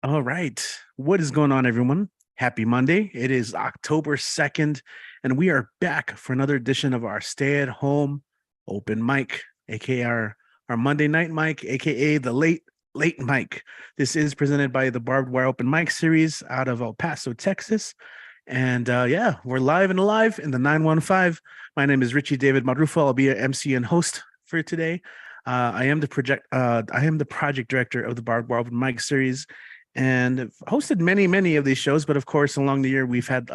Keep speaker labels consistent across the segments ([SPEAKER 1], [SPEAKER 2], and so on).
[SPEAKER 1] All right. What is going on, everyone? Happy Monday. It is October 2nd, and we are back for another edition of our stay at home open mic, aka our Monday night mic, aka the late mic. This is presented by the Barbed Wire Open Mic series out of El Paso, Texas. And yeah, we're live and alive in the 915. My name is Richie David Marrufo. I'll be your MC and host for today. I am the project director of the Barbed Wire Open Mic series, and I've hosted many of these shows. But of course, along the years we've had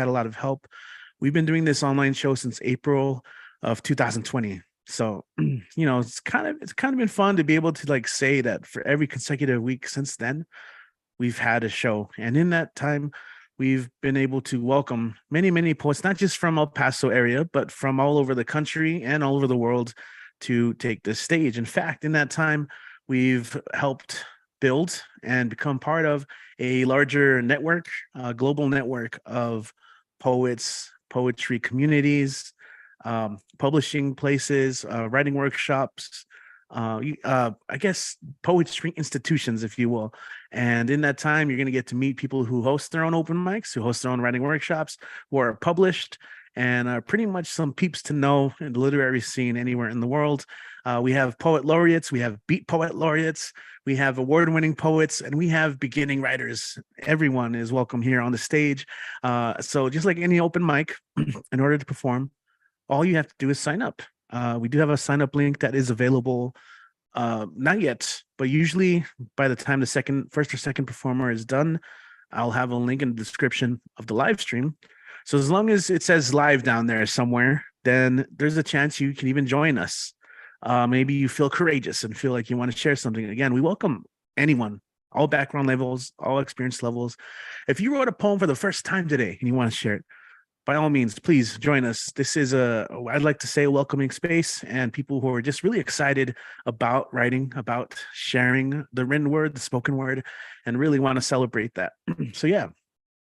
[SPEAKER 1] a lot of help. We've been doing this online show since April of 2020. So it's kind of been fun to be able to like say that for every consecutive week since then, we've had a show, and in that time, we've been able to welcome many poets, not just from El Paso area, but from all over the country and all over the world to take this stage. In fact, in that time, we've helped build and become part of a larger network, a global network of poets, poetry communities, publishing places, writing workshops, I guess poetry institutions, if you will. And in that time, you're going to get to meet people who host their own open mics, who host their own writing workshops, who are published, and are pretty much some peeps to know in the literary scene anywhere in the world. We have poet laureates, we have beat poet laureates, we have award-winning poets, and we have beginning writers. Everyone is welcome here on the stage. So just like any open mic, in order to perform, all you have to do is sign up. We do have a sign up link that is available, not yet, but usually by the time the first or second performer is done, I'll have a link in the description of the live stream. So as long as it says live down there somewhere, then there's a chance you can even join us. Maybe you feel courageous and feel like you want to share something. Again, we welcome anyone, all background levels, all experience levels. If you wrote a poem for the first time today and you want to share it, by all means, please join us. This is I'd like to say, a welcoming space, and people who are just really excited about writing, about sharing the written word, the spoken word, and really want to celebrate that. So yeah,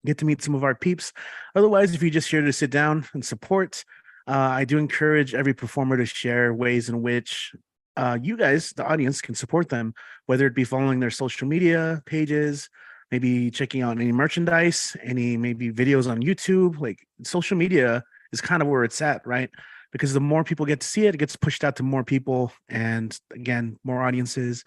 [SPEAKER 1] get to meet some of our peeps. Otherwise, if you're just here to sit down and support, I do encourage every performer to share ways in which you guys, the audience, can support them, whether it be following their social media pages, maybe checking out any merchandise, any maybe videos on YouTube. Like, social media is kind of where it's at, right? Because the more people get to see it, it gets pushed out to more people. And again, more audiences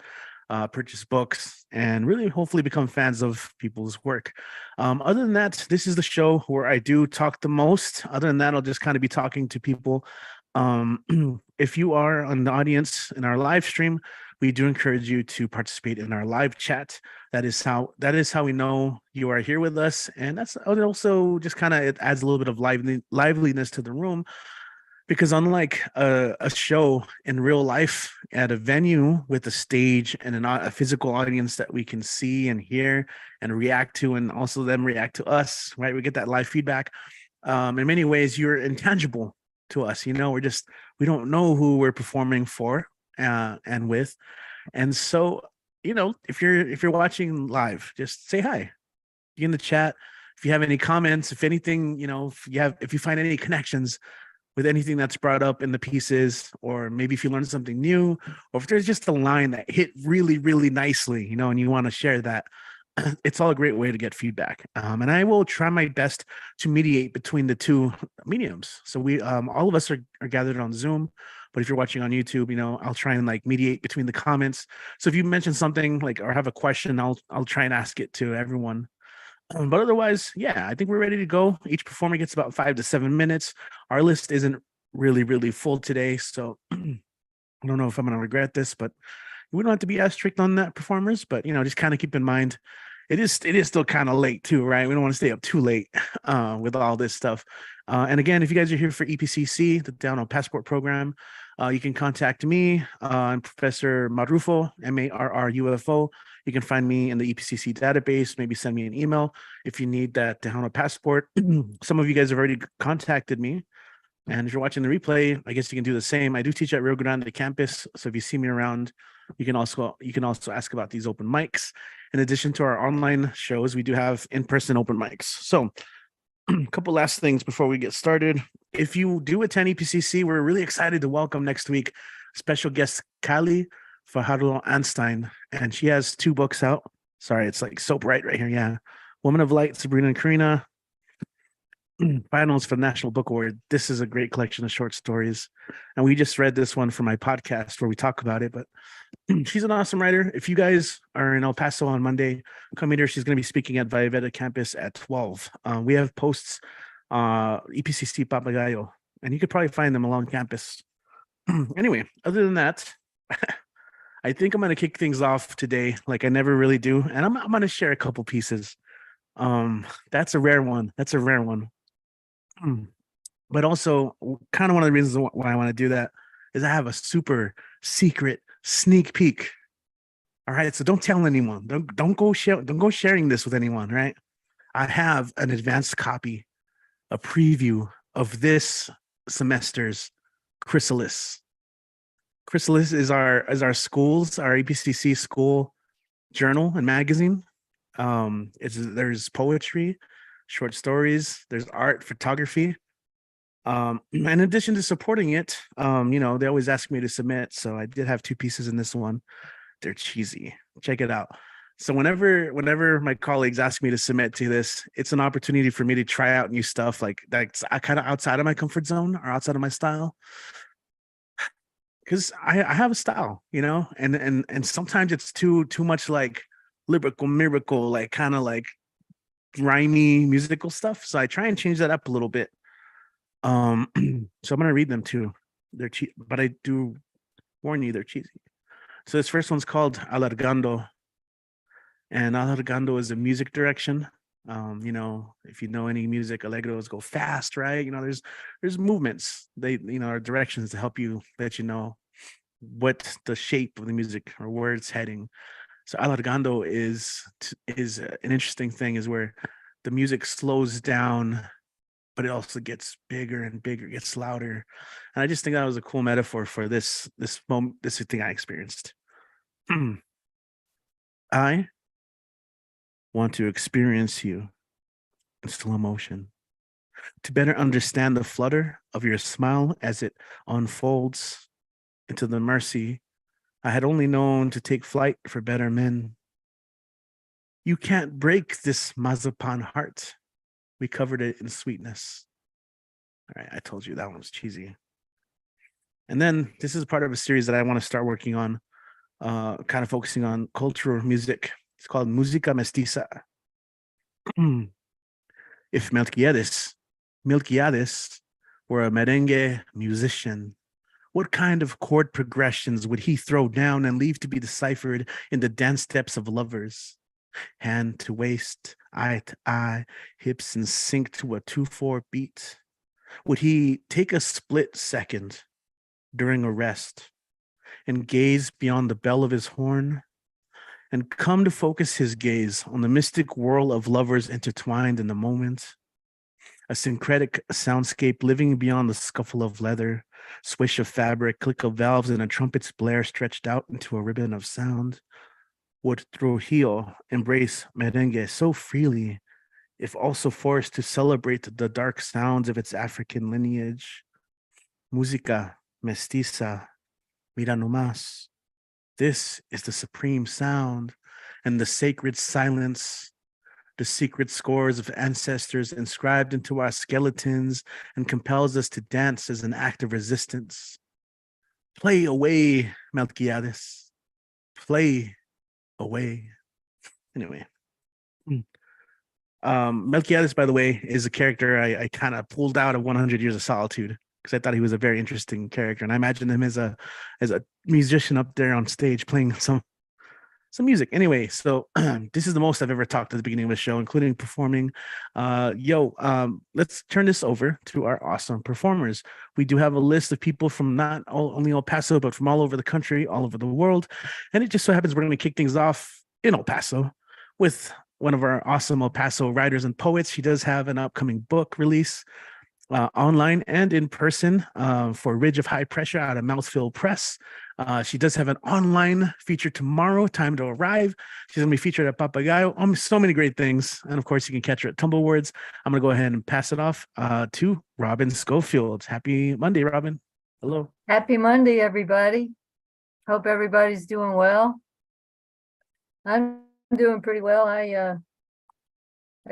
[SPEAKER 1] purchase books and really hopefully become fans of people's work. Other than that, this is the show where I do talk the most. Other than that, I'll just kind of be talking to people. If you are on the audience in our live stream, we do encourage you to participate in our live chat. That is how we know you are here with us, and that's also just kind of, it adds a little bit of liveliness to the room, because unlike a show in real life at a venue with a stage and a physical audience that we can see and hear and react to, and also them react to us, right? We get that live feedback. In many ways, you're intangible to us. We don't know who we're performing for and with. And so, if you're watching live, just say hi. Be in the chat. If you have any comments, if anything, if you find any connections with anything that's brought up in the pieces, or maybe if you learned something new, or if there's just a line that hit really nicely, and you want to share that, it's all a great way to get feedback. And I will try my best to mediate between the two mediums. So we, all of us are gathered on Zoom, but if you're watching on YouTube, I'll try and like mediate between the comments. So if you mention something like, or have a question, I'll try and ask it to everyone. But otherwise, yeah, I think we're ready to go. Each performer gets about 5 to 7 minutes. Our list isn't really full today, so I don't know if I'm going to regret this, but we don't have to be as strict on that, performers. But just kind of keep in mind, it is still kind of late too, right? We don't want to stay up too late with all this stuff. And again, if you guys are here for EPCC, the Down Passport Program, you can contact me. I'm Professor Marrufo, Marrufo. You can find me in the EPCC database. Maybe send me an email if you need that Tejano passport. Some of you guys have already contacted me. And if you're watching the replay, I guess you can do the same. I do teach at Rio Grande campus, so if you see me around, you can also ask about these open mics. In addition to our online shows, we do have in-person open mics. So a couple last things before we get started. If you do attend EPCC, we're really excited to welcome next week special guest Kali Fajardo Anstein, and she has 2 books out. Sorry, it's like so bright right here. Yeah. Woman of Light, Sabrina and Karina. Finals for the National Book Award. This is a great collection of short stories. And we just read this one for my podcast where we talk about it. But she's an awesome writer. If you guys are in El Paso on Monday, come meet her. She's going to be speaking at Valletta campus at 12. We have posts, EPCC Papagayo, and you could probably find them along campus. Anyway, other than that, I think I'm going to kick things off today like I never really do. And I'm going to share a couple pieces. That's a rare one. That's a rare one. But also, kind of one of the reasons why I want to do that is I have a super secret sneak peek. All right, so don't tell anyone. Don't go sharing this with anyone. Right? I have an advanced copy, a preview of this semester's Chrysalis. Chrysalis is our school's, our APCC school journal and magazine. There's poetry, short stories, there's art, photography. In addition to supporting it, they always ask me to submit. So I did have 2 pieces in this one. They're cheesy. Check it out. So whenever my colleagues ask me to submit to this, it's an opportunity for me to try out new stuff like that's kind of outside of my comfort zone or outside of my style. Because I have a style, and sometimes it's too much like lyrical miracle, like kind of like grimy musical stuff. So I try and change that up a little bit. So I'm gonna read them too. They're cheap, but I do warn you, they're cheesy. So this first one's called Alargando, and Alargando is a music direction. If you know any music, allegros go fast, right? There's movements. They are directions to help you let you know what the shape of the music or where it's heading. So alargando is an interesting thing, is where the music slows down, but it also gets bigger and bigger, gets louder. And I just think that was a cool metaphor for this moment, this thing I experienced. I want to experience you in slow motion, to better understand the flutter of your smile as it unfolds into the mercy I had only known to take flight for better men. You can't break this Mazapan heart. We covered it in sweetness. All right, I told you that one was cheesy. And then this is part of a series that I want to start working on, kind of focusing on cultural music. It's called Música Mestiza. If Melquiades were a merengue musician, what kind of chord progressions would he throw down and leave to be deciphered in the dance steps of lovers? Hand to waist, eye to eye, hips in sync to a 2/4 beat. Would he take a split second during a rest and gaze beyond the bell of his horn and come to focus his gaze on the mystic whirl of lovers intertwined in the moment? A syncretic soundscape living beyond the scuffle of leather, swish of fabric, click of valves, and a trumpet's blare stretched out into a ribbon of sound. Would Trujillo embrace merengue so freely, if also forced to celebrate the dark sounds of its African lineage? Música mestiza, mira nomás. This is the supreme sound and the sacred silence, the secret scores of ancestors inscribed into our skeletons, and compels us to dance as an act of resistance. Play away, Melquiades. Play away. Anyway. Melquiades, by the way, is a character I kind of pulled out of 100 Years of Solitude because I thought he was a very interesting character. And I imagined him as a musician up there on stage playing some music. Anyway, so this is the most I've ever talked at the beginning of a show, including performing. Let's turn this over to our awesome performers. We do have a list of people from not only El Paso, but from all over the country, all over the world. And it just so happens we're going to kick things off in El Paso with one of our awesome El Paso writers and poets. She does have an upcoming book release online and in person for Ridge of High Pressure out of Mouthfeel Press. She does have an online feature tomorrow, Time to Arrive. She's going to be featured at Papagayo. So many great things. And of course, you can catch her at Tumblewards. I'm going to go ahead and pass it off to Robin Schofield. Happy Monday, Robin. Hello.
[SPEAKER 2] Happy Monday, everybody. Hope everybody's doing well. I'm I'm doing pretty well. I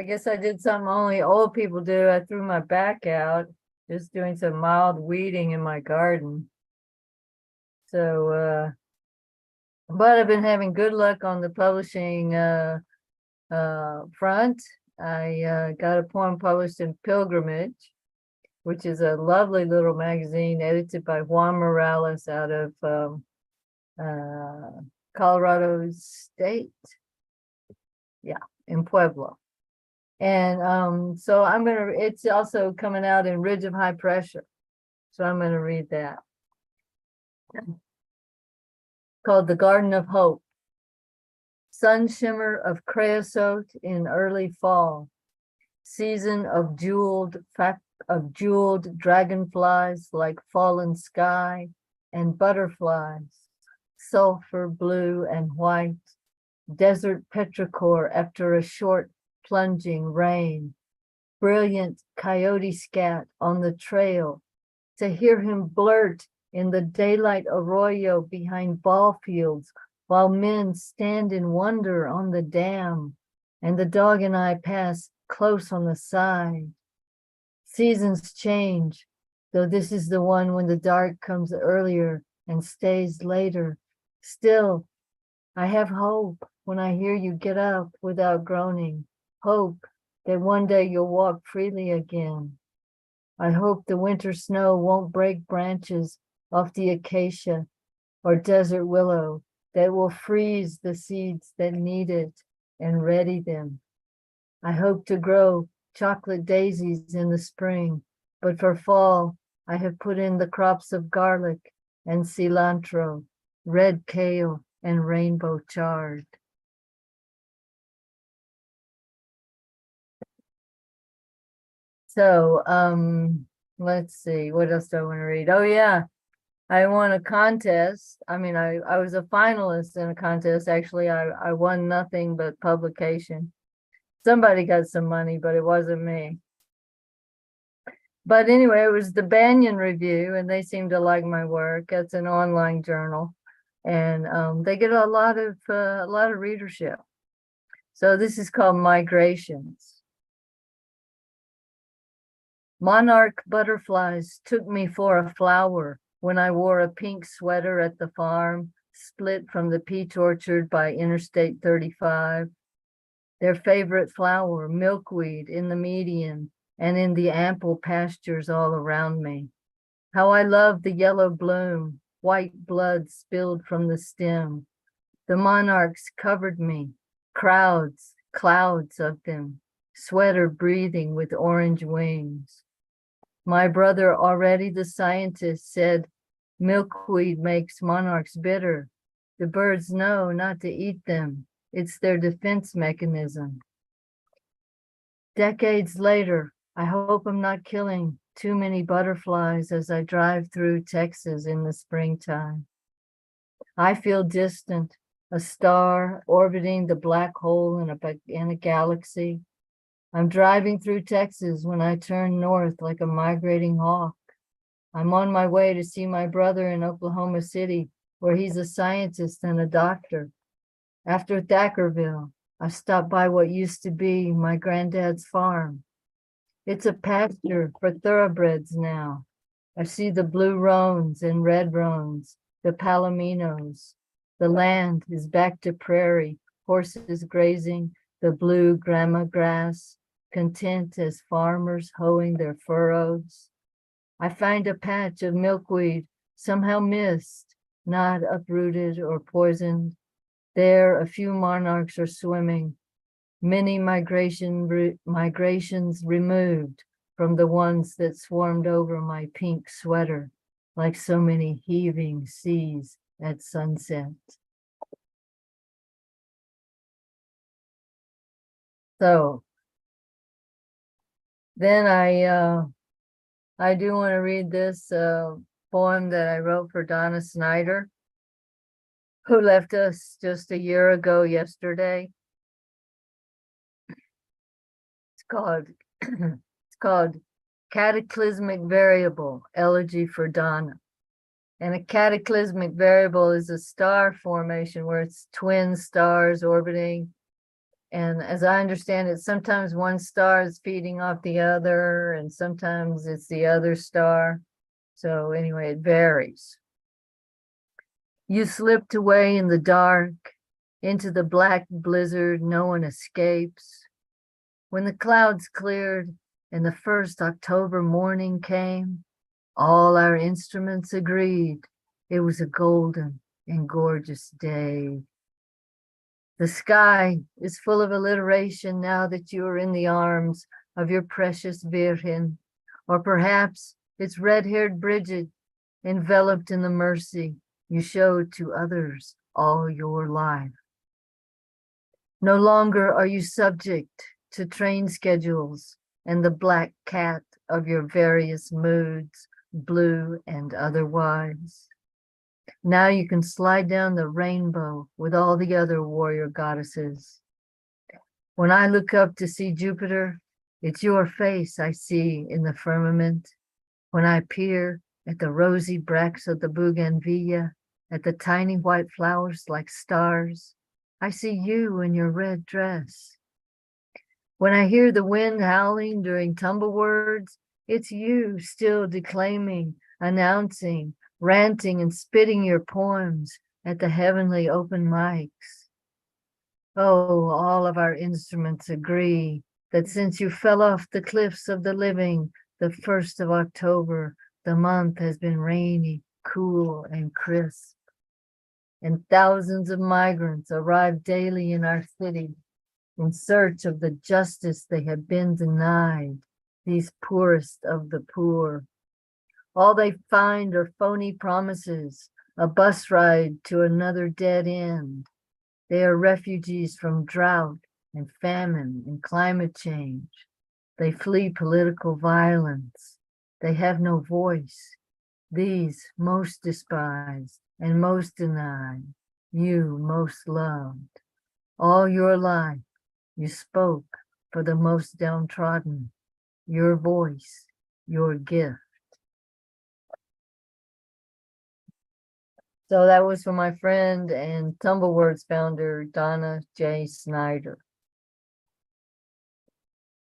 [SPEAKER 2] guess I did something only old people do. I threw my back out, just doing some mild weeding in my garden. So, but I've been having good luck on the publishing front. I got a poem published in Pilgrimage, which is a lovely little magazine edited by Juan Morales out of Colorado State. Yeah, in Pueblo. And so it's also coming out in Ridge of High Pressure. So I'm gonna read that. Called The Garden of Hope. Sun shimmer of creosote in early fall. Season of jeweled dragonflies like fallen sky and butterflies, sulfur blue and white, desert petrichor after a short plunging rain, brilliant coyote scat on the trail, to hear him blurt in the daylight arroyo behind ball fields while men stand in wonder on the dam, and the dog and I pass close on the side. Seasons change, though this is the one when the dark comes earlier and stays later. Still, I have hope when I hear you get up without groaning, hope that one day you'll walk freely again. I hope the winter snow won't break branches off the acacia or desert willow that will freeze the seeds that need it and ready them. I hope to grow chocolate daisies in the spring, but for fall, I have put in the crops of garlic and cilantro, red kale, and rainbow chard. So, let's see, what else do I want to read? Oh yeah, I won a contest. I mean, I was a finalist in a contest. Actually, I won nothing but publication. Somebody got some money, but it wasn't me. But anyway, it was the Banyan Review, and they seem to like my work. It's an online journal, and they get a lot of readership. So this is called Migrations. Monarch butterflies took me for a flower when I wore a pink sweater at the farm, split from the peach orchard by Interstate 35. Their favorite flower, milkweed, in the median and in the ample pastures all around me. How I love the yellow bloom, white blood spilled from the stem. The monarchs covered me, crowds, clouds of them, sweater breathing with orange wings. My brother, already the scientist, said milkweed makes monarchs bitter. The birds know not to eat them. It's their defense mechanism. Decades later, I hope I'm not killing too many butterflies as I drive through Texas in the springtime. I feel distant, a star orbiting the black hole in a galaxy. I'm driving through Texas when I turn north like a migrating hawk. I'm on my way to see my brother in Oklahoma City, where he's a scientist and a doctor. After Thackerville, I stopped by what used to be my granddad's farm. It's a pasture for thoroughbreds now. I see the blue roans and red roans, the palominos. The land is back to prairie, horses grazing, the blue grama grass, content as farmers hoeing their furrows. I find a patch of milkweed, somehow missed, not uprooted or poisoned. There, a few monarchs are swimming, many migrations removed from the ones that swarmed over my pink sweater, like so many heaving seas at sunset. So then I do want to read this poem that I wrote for Donna Snyder, who left us just a year ago yesterday. It's called Cataclysmic Variable, Elegy for Donna. And a cataclysmic variable is a star formation where it's twin stars orbiting And as I understand it, sometimes one star is feeding off the other, and sometimes it's the other star. So anyway, it varies. You slipped away in the dark, into the black blizzard no one escapes. When the clouds cleared and the first October morning came, all our instruments agreed it was a golden and gorgeous day. The sky is full of alliteration now that you are in the arms of your precious Virgin, or perhaps it's red-haired Bridget, enveloped in the mercy you showed to others all your life. No longer are you subject to train schedules and the black cat of your various moods, blue and otherwise. Now you can slide down the rainbow with all the other warrior goddesses. When I look up to see Jupiter, it's your face I see in the firmament. When I peer at the rosy bracts of the bougainvillea, at the tiny white flowers like stars, I see you in your red dress. When I hear the wind howling during tumble words, it's you still declaiming, announcing, ranting and spitting your poems at the heavenly open mics. Oh, all of our instruments agree that since you fell off the cliffs of the living, the 1st of October, the month has been rainy, cool, and crisp. And thousands of migrants arrive daily in our city in search of the justice they have been denied, these poorest of the poor. All they find are phony promises, a bus ride to another dead end. They are refugees from drought and famine and climate change. They flee political violence. They have no voice. These most despised and most denied, you most loved. All your life, you spoke for the most downtrodden, your voice, your gift. So that was from my friend and Tumblewords founder, Donna J. Snyder.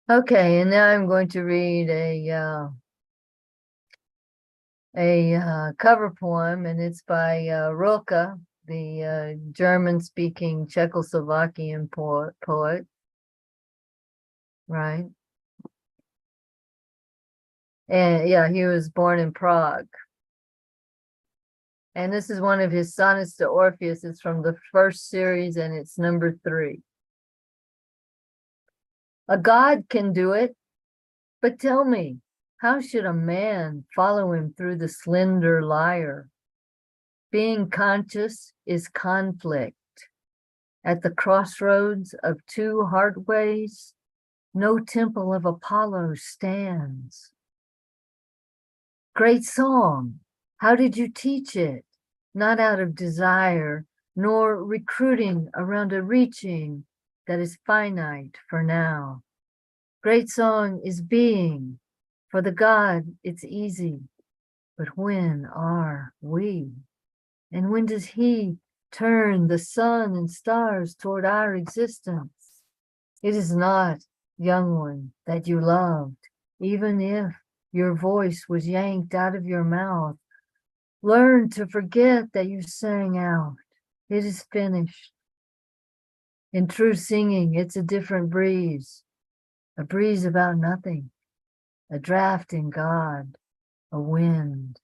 [SPEAKER 2] Okay, and now I'm going to read a cover poem, and it's by Rilke, the German-speaking Czechoslovakian poet, right? And yeah, he was born in Prague. And this is one of his sonnets to Orpheus. It's from the first series, and it's number 3. A god can do it, but tell me, how should a man follow him through the slender lyre? Being conscious is conflict. At the crossroads of 2 heartways, no temple of Apollo stands. Great song, how did you teach it? Not out of desire, nor recruiting around a reaching that is finite for now. Great song is being, for the God it's easy, but when are we? And when does he turn the sun and stars toward our existence? It is not, young one, that you loved, even if your voice was yanked out of your mouth. Learn to forget that you sang out. It is finished. In true singing, it's a different breeze, a breeze about nothing, a draft in God, a wind.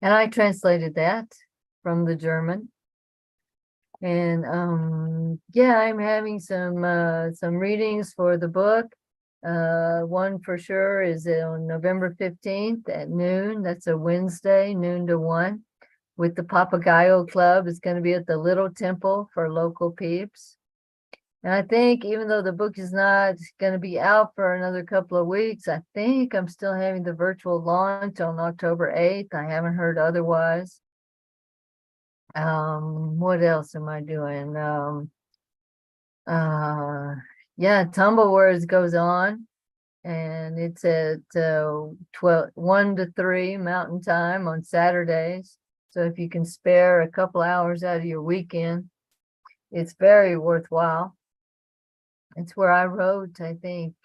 [SPEAKER 2] And I translated that from the German. And yeah, I'm having some readings for the book. One for sure is on November 15th at noon. That's a Wednesday, noon to 1, with the Papagayo Club. It's going to be at the Little Temple for local peeps. And I think even though the book is not going to be out for another couple of weeks, I think I'm still having the virtual launch on October 8th. I haven't heard otherwise. What else am I doing? Yeah, Tumblewords goes on, and it's at 1 to 3 Mountain Time on Saturdays. So if you can spare a couple hours out of your weekend, it's very worthwhile. It's where I wrote, I think,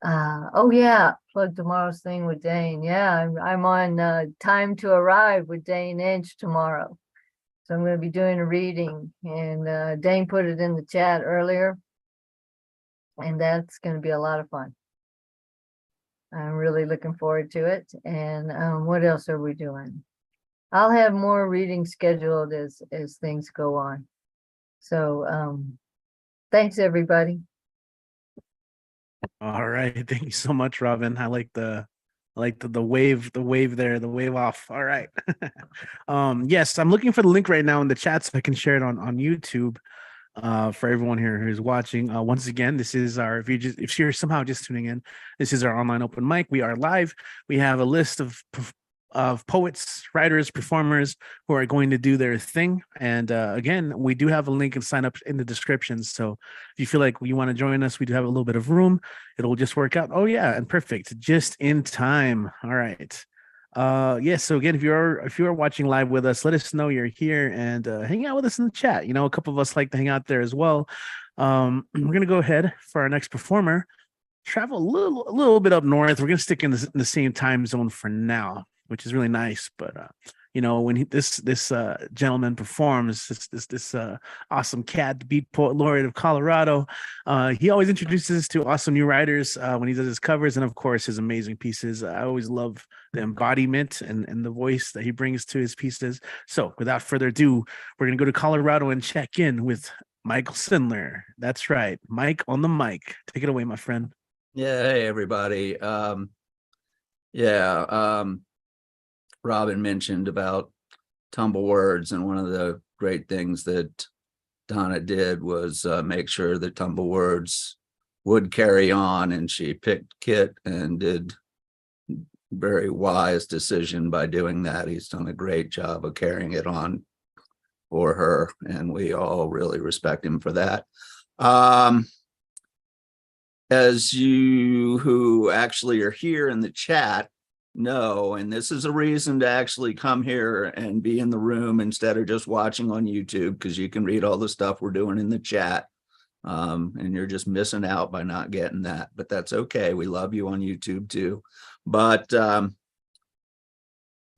[SPEAKER 2] oh yeah, plug tomorrow's thing with Dane. Yeah, I'm on Time to Arrive with Dane Edge tomorrow. So I'm going to be doing a reading, and Dane put it in the chat earlier, and that's going to be a lot of fun. I'm really looking forward to it. And what else are we doing? I'll have more readings scheduled as things go on. So thanks everybody.
[SPEAKER 1] All right. Thank you so much, Robin. I like the wave there, the wave off. All right. Yes, I'm looking for the link right now in the chat so I can share it on YouTube for everyone here who's watching. Once again, this is our if you're somehow just tuning in, this is our online open mic. We are live. We have a list of poets, writers, performers who are going to do their thing. And again, we do have a link and sign up in the description. So if you feel like you want to join us, we do have a little bit of room. It'll just work out. Oh yeah, and perfect. Just in time. All right. Yes. So again, if you're watching live with us, let us know you're here and hang out with us in the chat. You know, a couple of us like to hang out there as well. We're gonna go ahead for our next performer. Travel a little bit up north. We're gonna stick in the same time zone for now, which is really nice. But you know, when this gentleman performs, this awesome cat, the beat poet laureate of Colorado, he always introduces us to awesome new writers when he does his covers, and of course his amazing pieces. I always love the embodiment and the voice that he brings to his pieces. So without further ado, we're gonna go to Colorado and check in with Michael Sindler. That's right, Mike on the mic. Take it away, my friend.
[SPEAKER 3] Yeah, hey everybody. Robin mentioned about tumble words, and one of the great things that Donna did was make sure that tumble words would carry on, and she picked Kit and did very wise decision by doing that. He's done a great job of carrying it on for her, and we all really respect him for that. As you who actually are here in the chat know, and this is a reason to actually come here and be in the room instead of just watching on YouTube, because you can read all the stuff we're doing in the chat, and you're just missing out by not getting that, but that's okay. We love you on YouTube too. But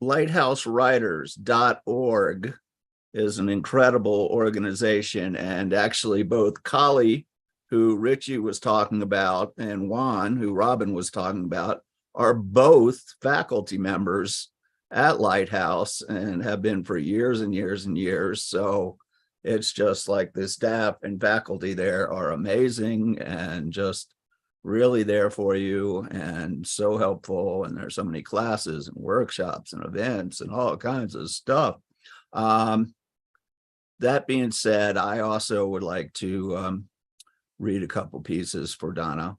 [SPEAKER 3] lighthousewriters.org is an incredible organization, and actually both Kali, who Richie was talking about, and Juan, who Robin was talking about, are both faculty members at Lighthouse and have been for years and years and years. So it's just like the staff and faculty there are amazing and just really there for you and so helpful. And there's so many classes and workshops and events and all kinds of stuff. That being said, I also would like to read a couple pieces for Donna.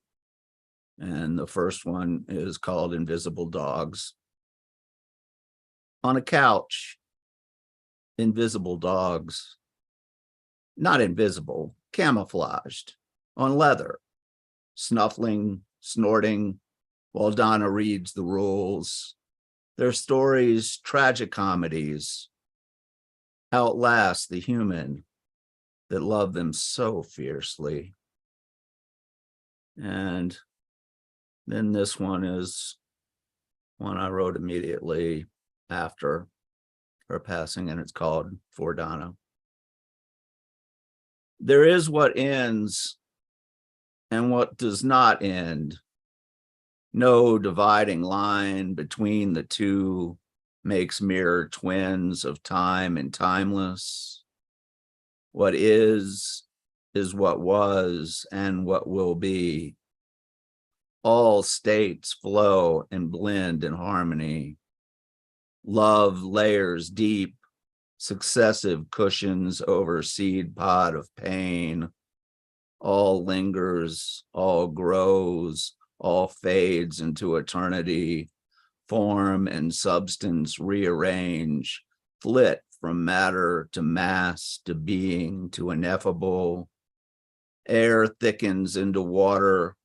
[SPEAKER 3] And the first one is called Invisible Dogs. On a couch, invisible dogs, not invisible, camouflaged, on leather, snuffling, snorting, while Donna reads the rules. Their stories, tragic comedies, outlast the human that love them so fiercely. And then this one is one I wrote immediately after her passing, and it's called For Donna. There is what ends and what does not end. No dividing line between the two makes mirror twins of time and timeless. What is what was and what will be. All states flow and blend in harmony. Love layers deep, successive cushions over seed pod of pain. All lingers, all grows, all fades into eternity. Form and substance rearrange, flit from matter to mass to being to ineffable. Air thickens into water.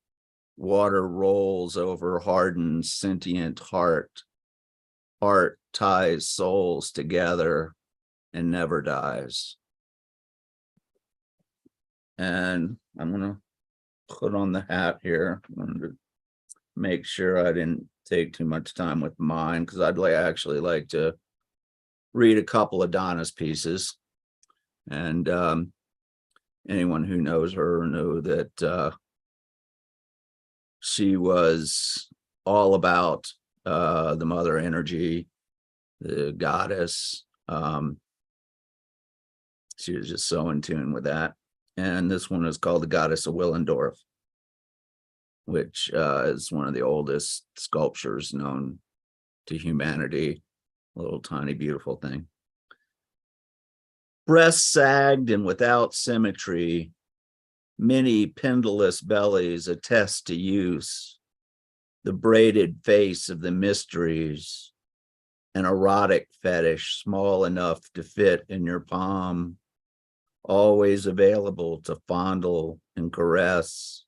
[SPEAKER 3] Water rolls over hardened, sentient heart. art ties souls together and never dies. And I'm gonna put on the hat here. I'm gonna make sure I didn't take too much time with mine, because I'd actually like to read a couple of Donna's pieces. And anyone who knows her know that she was all about the mother energy, the goddess. She was just so in tune with that. And this one is called The Goddess of Willendorf, which is one of the oldest sculptures known to humanity. A little tiny, beautiful thing. Breasts sagged and without symmetry, many pendulous bellies attest to use, the braided face of the mysteries, an erotic fetish small enough to fit in your palm, always available to fondle and caress,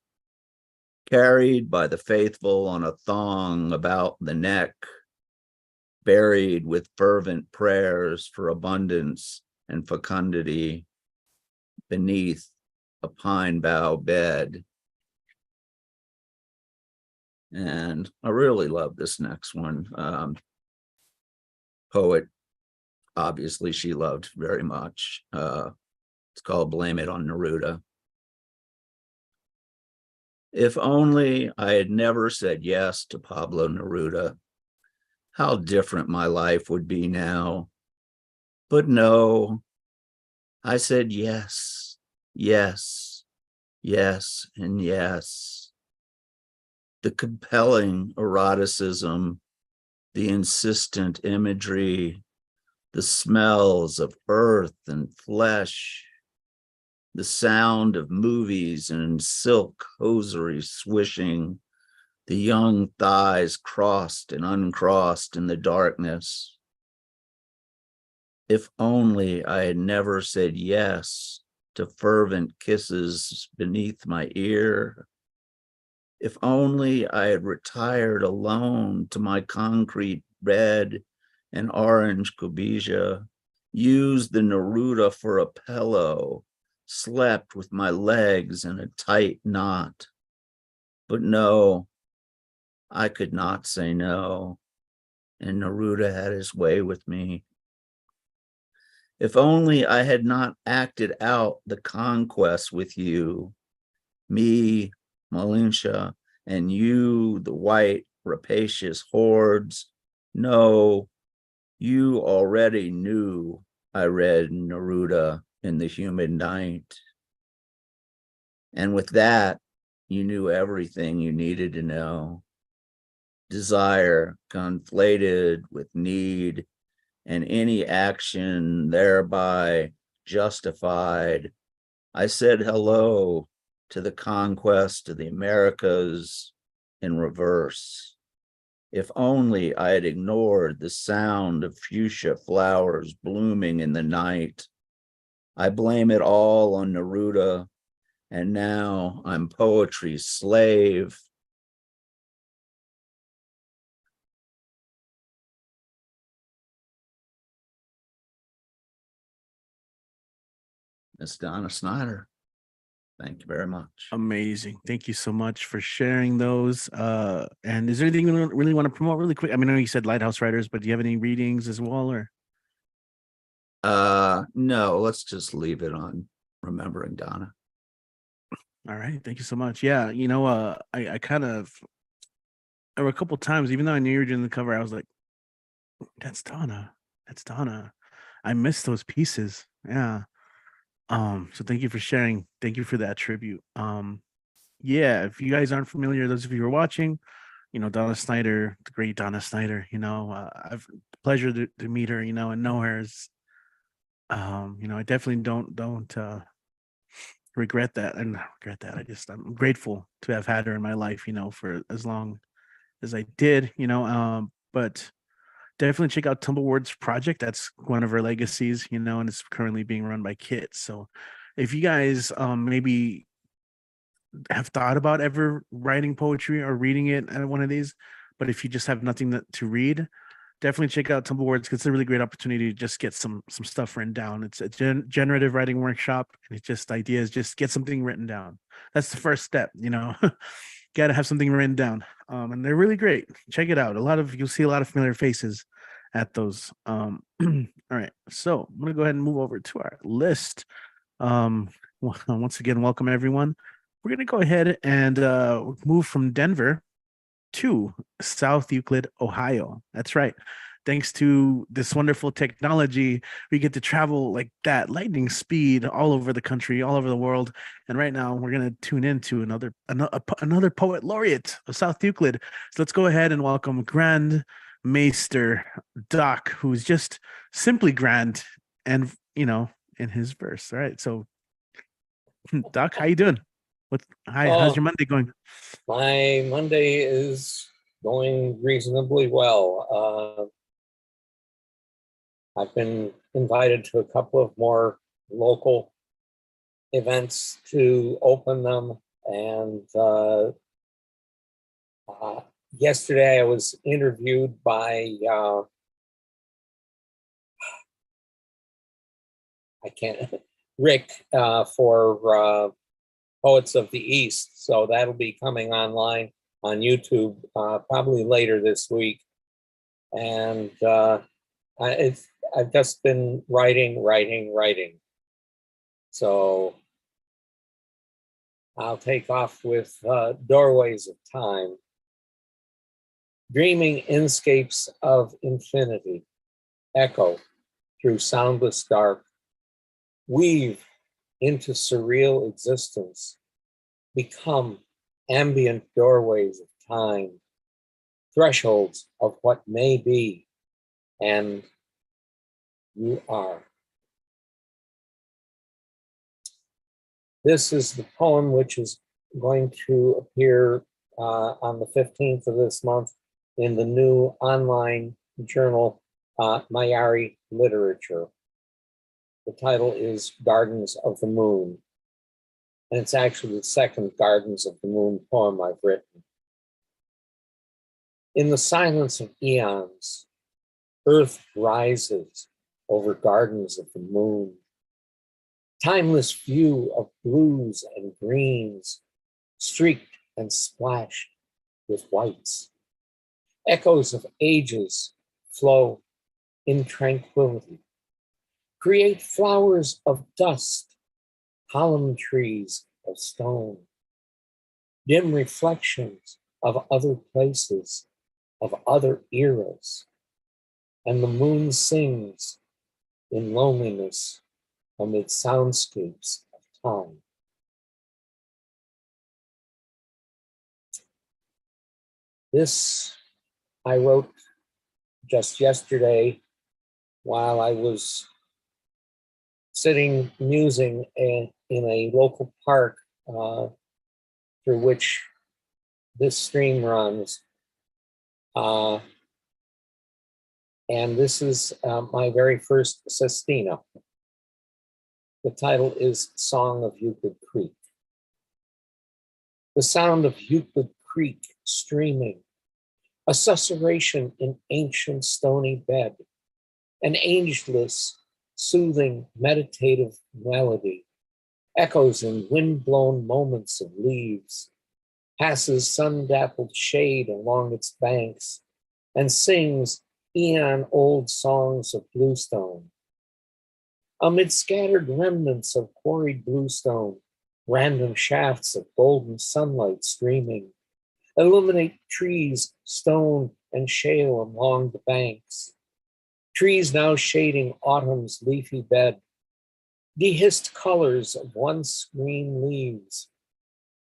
[SPEAKER 3] carried by the faithful on a thong about the neck, buried with fervent prayers for abundance and fecundity beneath a pine bough bed. And I really love this next one. Poet, obviously, she loved very much. It's called Blame It on Neruda. If only I had never said yes to Pablo Neruda, how different my life would be now. But no, I said yes, yes, yes, and yes. The compelling eroticism, the insistent imagery, the smells of earth and flesh, the sound of movies and silk hosiery swishing, the young thighs crossed and uncrossed in the darkness. If only I had never said yes to fervent kisses beneath my ear. If only I had retired alone to my concrete bed and orange cobija, used the Neruda for a pillow, slept with my legs in a tight knot. But no, I could not say no, and Neruda had his way with me. If only I had not acted out the conquest with you, me, Malinche, and you, the white, rapacious hordes. No, you already knew I read Neruda in the humid night. And with that, you knew everything you needed to know. Desire conflated with need, and any action thereby justified. I said hello to the conquest of the Americas in reverse. If only I had ignored the sound of fuchsia flowers blooming in the night. I blame it all on Neruda, and now I'm poetry's slave. Miss Donna Snyder, thank you very much.
[SPEAKER 1] Amazing. Thank you so much for sharing those. And is there anything you really want to promote really quick? I mean, I know you said Lighthouse Writers, but do you have any readings as well, or?
[SPEAKER 3] No, let's just leave it on Remembering Donna.
[SPEAKER 1] All right. Thank you so much. Yeah. I kind of, there were a couple times, even though I knew you were doing the cover, I was like, that's Donna. That's Donna. I missed those pieces. Yeah. So thank you for sharing. Thank you for that tribute. Yeah, if you guys aren't familiar, those of you who are watching, Donna Snyder, the great Donna Snyder, I've pleasure to meet her, and know her. I definitely don't regret that. And not regret that. I'm grateful to have had her in my life, for as long as I did, but definitely check out Tumbleward's project. That's one of her legacies, and it's currently being run by Kit. So if you guys maybe have thought about ever writing poetry or reading it at one of these, but if you just have nothing to read, definitely check out Tumblewords because it's a really great opportunity to just get some stuff written down. It's a generative writing workshop, and it's just ideas. Just get something written down. That's the first step. Got to have something written down. And they're really great. Check it out. You'll see a lot of familiar faces at those. All right, so I'm gonna go ahead and move over to our list. Once again, welcome everyone. We're gonna go ahead and move from Denver to South Euclid, Ohio. That's right. Thanks to this wonderful technology, we get to travel like that, lightning speed, all over the country, all over the world. And right now, we're gonna tune into another poet laureate of South Euclid. So let's go ahead and welcome Grand Maester Doc, who's just simply grand, and in his verse. All right, so Doc, how you doing? How's your Monday going?
[SPEAKER 4] My Monday is going reasonably well. I've been invited to a couple of more local events to open them. And yesterday I was interviewed by, Rick for Poets of the East. So that'll be coming online on YouTube probably later this week. And I've just been writing. So I'll take off with Doorways of Time. Dreaming inscapes of infinity echo through soundless dark, weave into surreal existence, become ambient doorways of time, thresholds of what may be, and you are. This is the poem which is going to appear on the 15th of this month in the new online journal, Mayari Literature. The title is Gardens of the Moon. And it's actually the second Gardens of the Moon poem I've written. In the silence of eons, earth rises over gardens of the moon. Timeless view of blues and greens, streaked and splashed with whites. Echoes of ages flow in tranquility. Create flowers of dust, column trees of stone, dim reflections of other places, of other eras, and the moon sings in loneliness amid soundscapes of time. This I wrote just yesterday while I was sitting musing in a local park through which this stream runs. And this is my very first sestina. The title is Song of Euclid Creek. The sound of Euclid Creek streaming, a susurration in ancient stony bed, an ageless, soothing, meditative melody, echoes in wind-blown moments of leaves, passes sun-dappled shade along its banks, and sings eon-old songs of bluestone. Amid scattered remnants of quarried bluestone, random shafts of golden sunlight streaming, illuminate trees, stone, and shale along the banks. Trees now shading autumn's leafy bed, dehissed colors of once green leaves,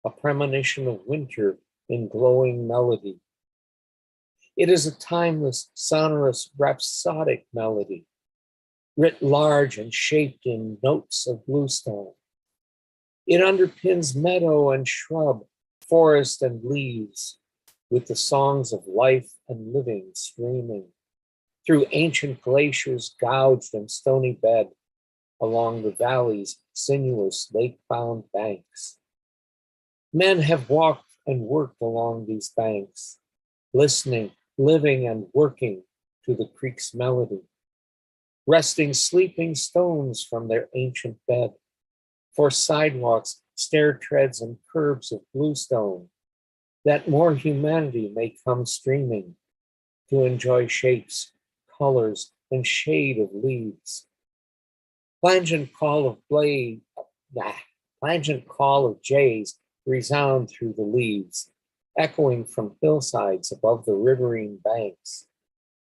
[SPEAKER 4] a premonition of winter in glowing melody. It is a timeless, sonorous, rhapsodic melody, writ large and shaped in notes of bluestone. It underpins meadow and shrub, forest and leaves, with the songs of life and living streaming through ancient glaciers gouged in stony bed, along the valley's sinuous lake-bound banks. Men have walked and worked along these banks, listening, living, and working to the creek's melody, resting sleeping stones from their ancient bed, for sidewalks, stair treads, and curbs of bluestone, that more humanity may come streaming to enjoy shapes, colors, and shade of leaves. Plangent call of jays resound through the leaves, echoing from hillsides above the riverine banks,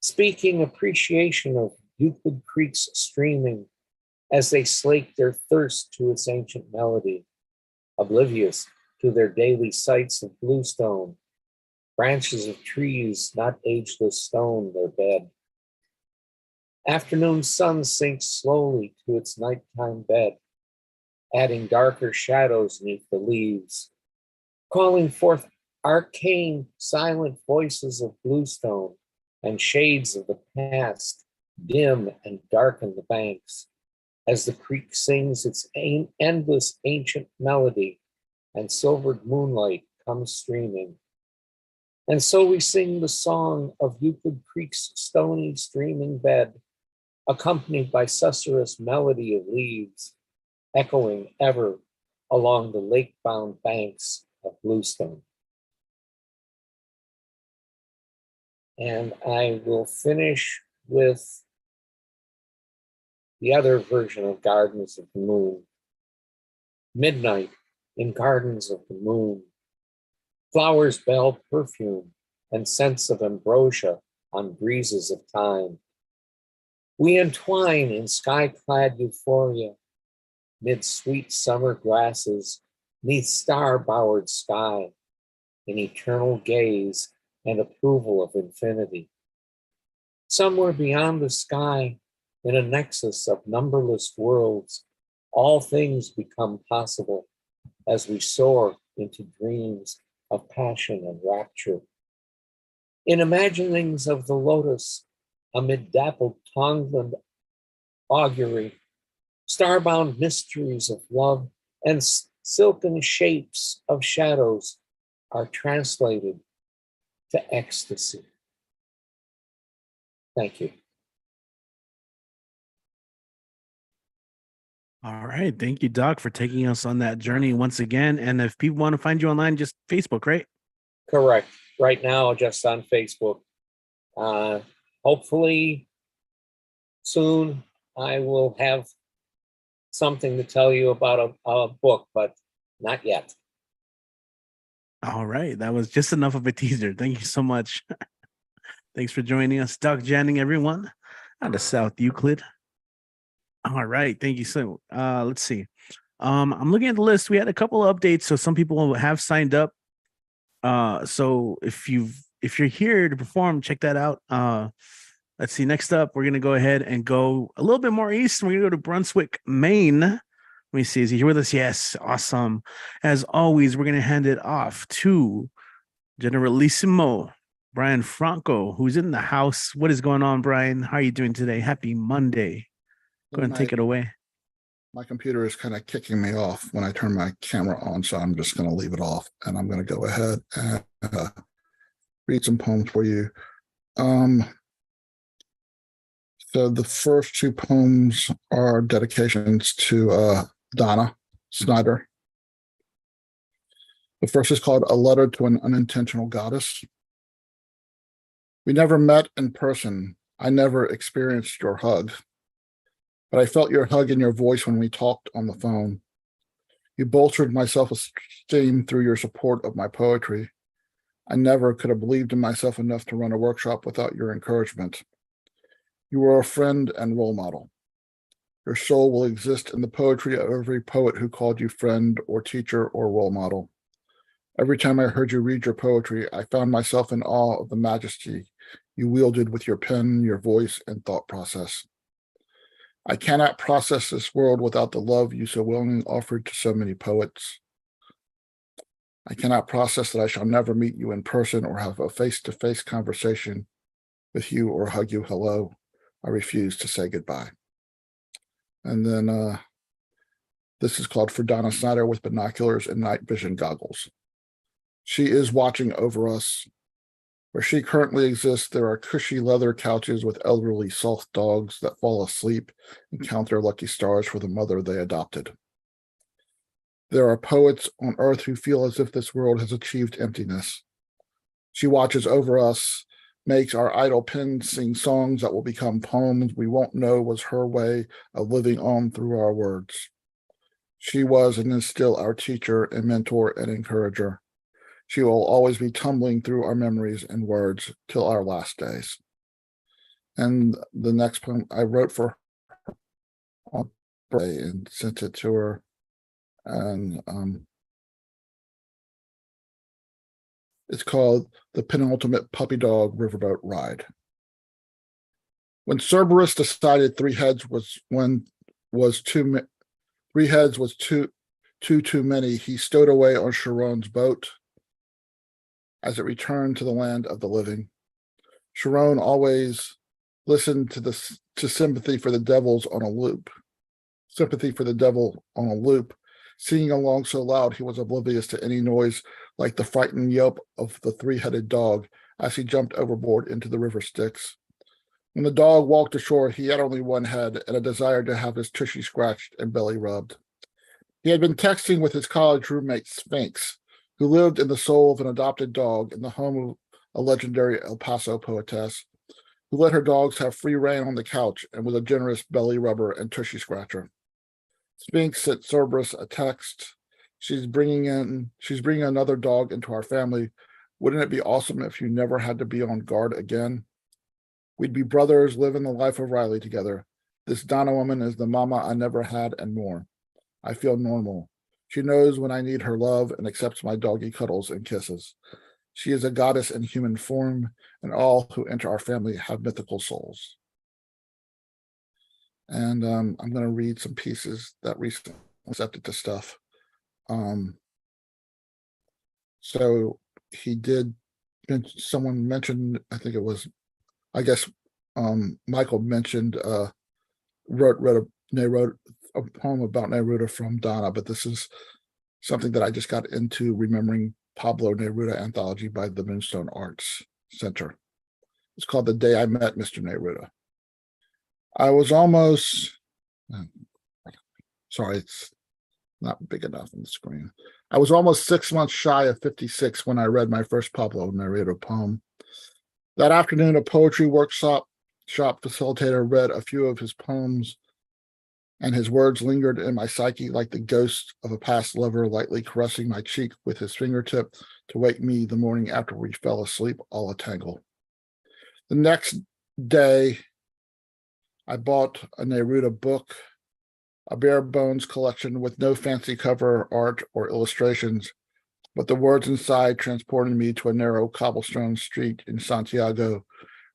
[SPEAKER 4] speaking appreciation of Euclid Creek's streaming as they slake their thirst to its ancient melody, oblivious to their daily sights of bluestone, branches of trees, not ageless stone, their bed. Afternoon sun sinks slowly to its nighttime bed, adding darker shadows neath the leaves, calling forth arcane, silent voices of bluestone and shades of the past, dim and darken the banks, as the creek sings its endless ancient melody and silvered moonlight comes streaming. And so we sing the song of Euclid Creek's stony streaming bed, accompanied by susurrus melody of leaves, echoing ever along the lake-bound banks of bluestone. And I will finish with the other version of Gardens of the Moon. Midnight in Gardens of the Moon, flowers bell perfume and scents of ambrosia on breezes of time. We entwine in sky-clad euphoria, mid sweet summer grasses, neath star-bowered sky, in eternal gaze and approval of infinity. Somewhere beyond the sky, in a nexus of numberless worlds, all things become possible as we soar into dreams of passion and rapture. In imaginings of the lotus, amid dappled Tongland augury, starbound mysteries of love and silken shapes of shadows are translated to ecstasy. Thank you.
[SPEAKER 1] All right. Thank you, Doc, for taking us on that journey once again. And if people want to find you online, just Facebook, right?
[SPEAKER 4] Correct. Right now, just on Facebook. Hopefully soon I will have something to tell you about a book, but not yet.
[SPEAKER 1] All right. That was just enough of a teaser. Thank you so much. Thanks for joining us, Doc Janning, everyone, out of South Euclid. All right. Thank you. So let's see. I'm looking at the list. We had a couple of updates. So some people have signed up. So if you're here to perform, check that out. Let's see. Next up, we're gonna go ahead and go a little bit more east. We're gonna go to Brunswick, Maine. Let me see. Is he here with us? Yes. Awesome. As always, we're gonna hand it off to Generalissimo Brian Franco, who's in the house. What is going on, Brian? How are you doing today? Happy Monday. Go ahead and take it away.
[SPEAKER 5] My computer is kind of kicking me off when I turn my camera on, so I'm just going to leave it off, and I'm going to go ahead and read some poems for you. So the first two poems are dedications to Donna Snyder. The first is called A Letter to an Unintentional Goddess. We never met in person. I never experienced your hug. But I felt your hug in your voice when we talked on the phone. You bolstered my self-esteem through your support of my poetry. I never could have believed in myself enough to run a workshop without your encouragement. You were a friend and role model. Your soul will exist in the poetry of every poet who called you friend or teacher or role model. Every time I heard you read your poetry, I found myself in awe of the majesty you wielded with your pen, your voice, and thought process. I cannot process this world without the love you so willingly offered to so many poets. I cannot process that I shall never meet you in person or have a face-to-face conversation with you or hug you hello. I refuse to say goodbye. And then this is called For Donna Snyder with Binoculars and Night Vision Goggles. She is watching over us Where she currently exists, there are cushy leather couches with elderly soft dogs that fall asleep and count their lucky stars for the mother they adopted. There are poets on earth who feel as if this world has achieved emptiness. She watches over us, makes our idle pens sing songs that will become poems we won't know was her way of living on through our words. She was and is still our teacher and mentor and encourager. She will always be tumbling through our memories and words till our last days. And the next poem I wrote for her on birthday and sent it to her. And it's called The Penultimate Puppy Dog Riverboat Ride. When Cerberus decided three heads was too many, he stowed away on Sharon's boat as it returned to the land of the living. Sharon always listened to sympathy for the devil on a loop, singing along so loud he was oblivious to any noise like the frightened yelp of the three-headed dog as he jumped overboard into the river Styx. When the dog walked ashore, he had only one head and a desire to have his tushy scratched and belly rubbed. He had been texting with his college roommate Sphinx, who lived in the soul of an adopted dog in the home of a legendary El Paso poetess, who let her dogs have free rein on the couch and was a generous belly rubber and tushy scratcher. Sphinx sent Cerberus a text. She's bringing another dog into our family. Wouldn't it be awesome if you never had to be on guard again? We'd be brothers living the life of Riley together. This Donna woman is the mama I never had and more. I feel normal. She knows when I need her love and accepts my doggy cuddles and kisses. She is a goddess in human form, and all who enter our family have mythical souls. And I'm going to read some pieces that recently accepted to stuff. So he did, someone mentioned, Michael mentioned, wrote a poem about Neruda from Donna, but this is something that I just got into remembering Pablo Neruda anthology by the Moonstone Arts Center. It's called The Day I Met Mr. Neruda. I was almost, sorry, it's not big enough on the screen. I was almost 6 months shy of 56 when I read my first Pablo Neruda poem. That afternoon, a poetry workshop facilitator read a few of his poems, and his words lingered in my psyche like the ghost of a past lover lightly caressing my cheek with his fingertip to wake me the morning after we fell asleep all a tangle. The next day, I bought a Neruda book, a bare bones collection with no fancy cover art or illustrations, but the words inside transported me to a narrow cobblestone street in Santiago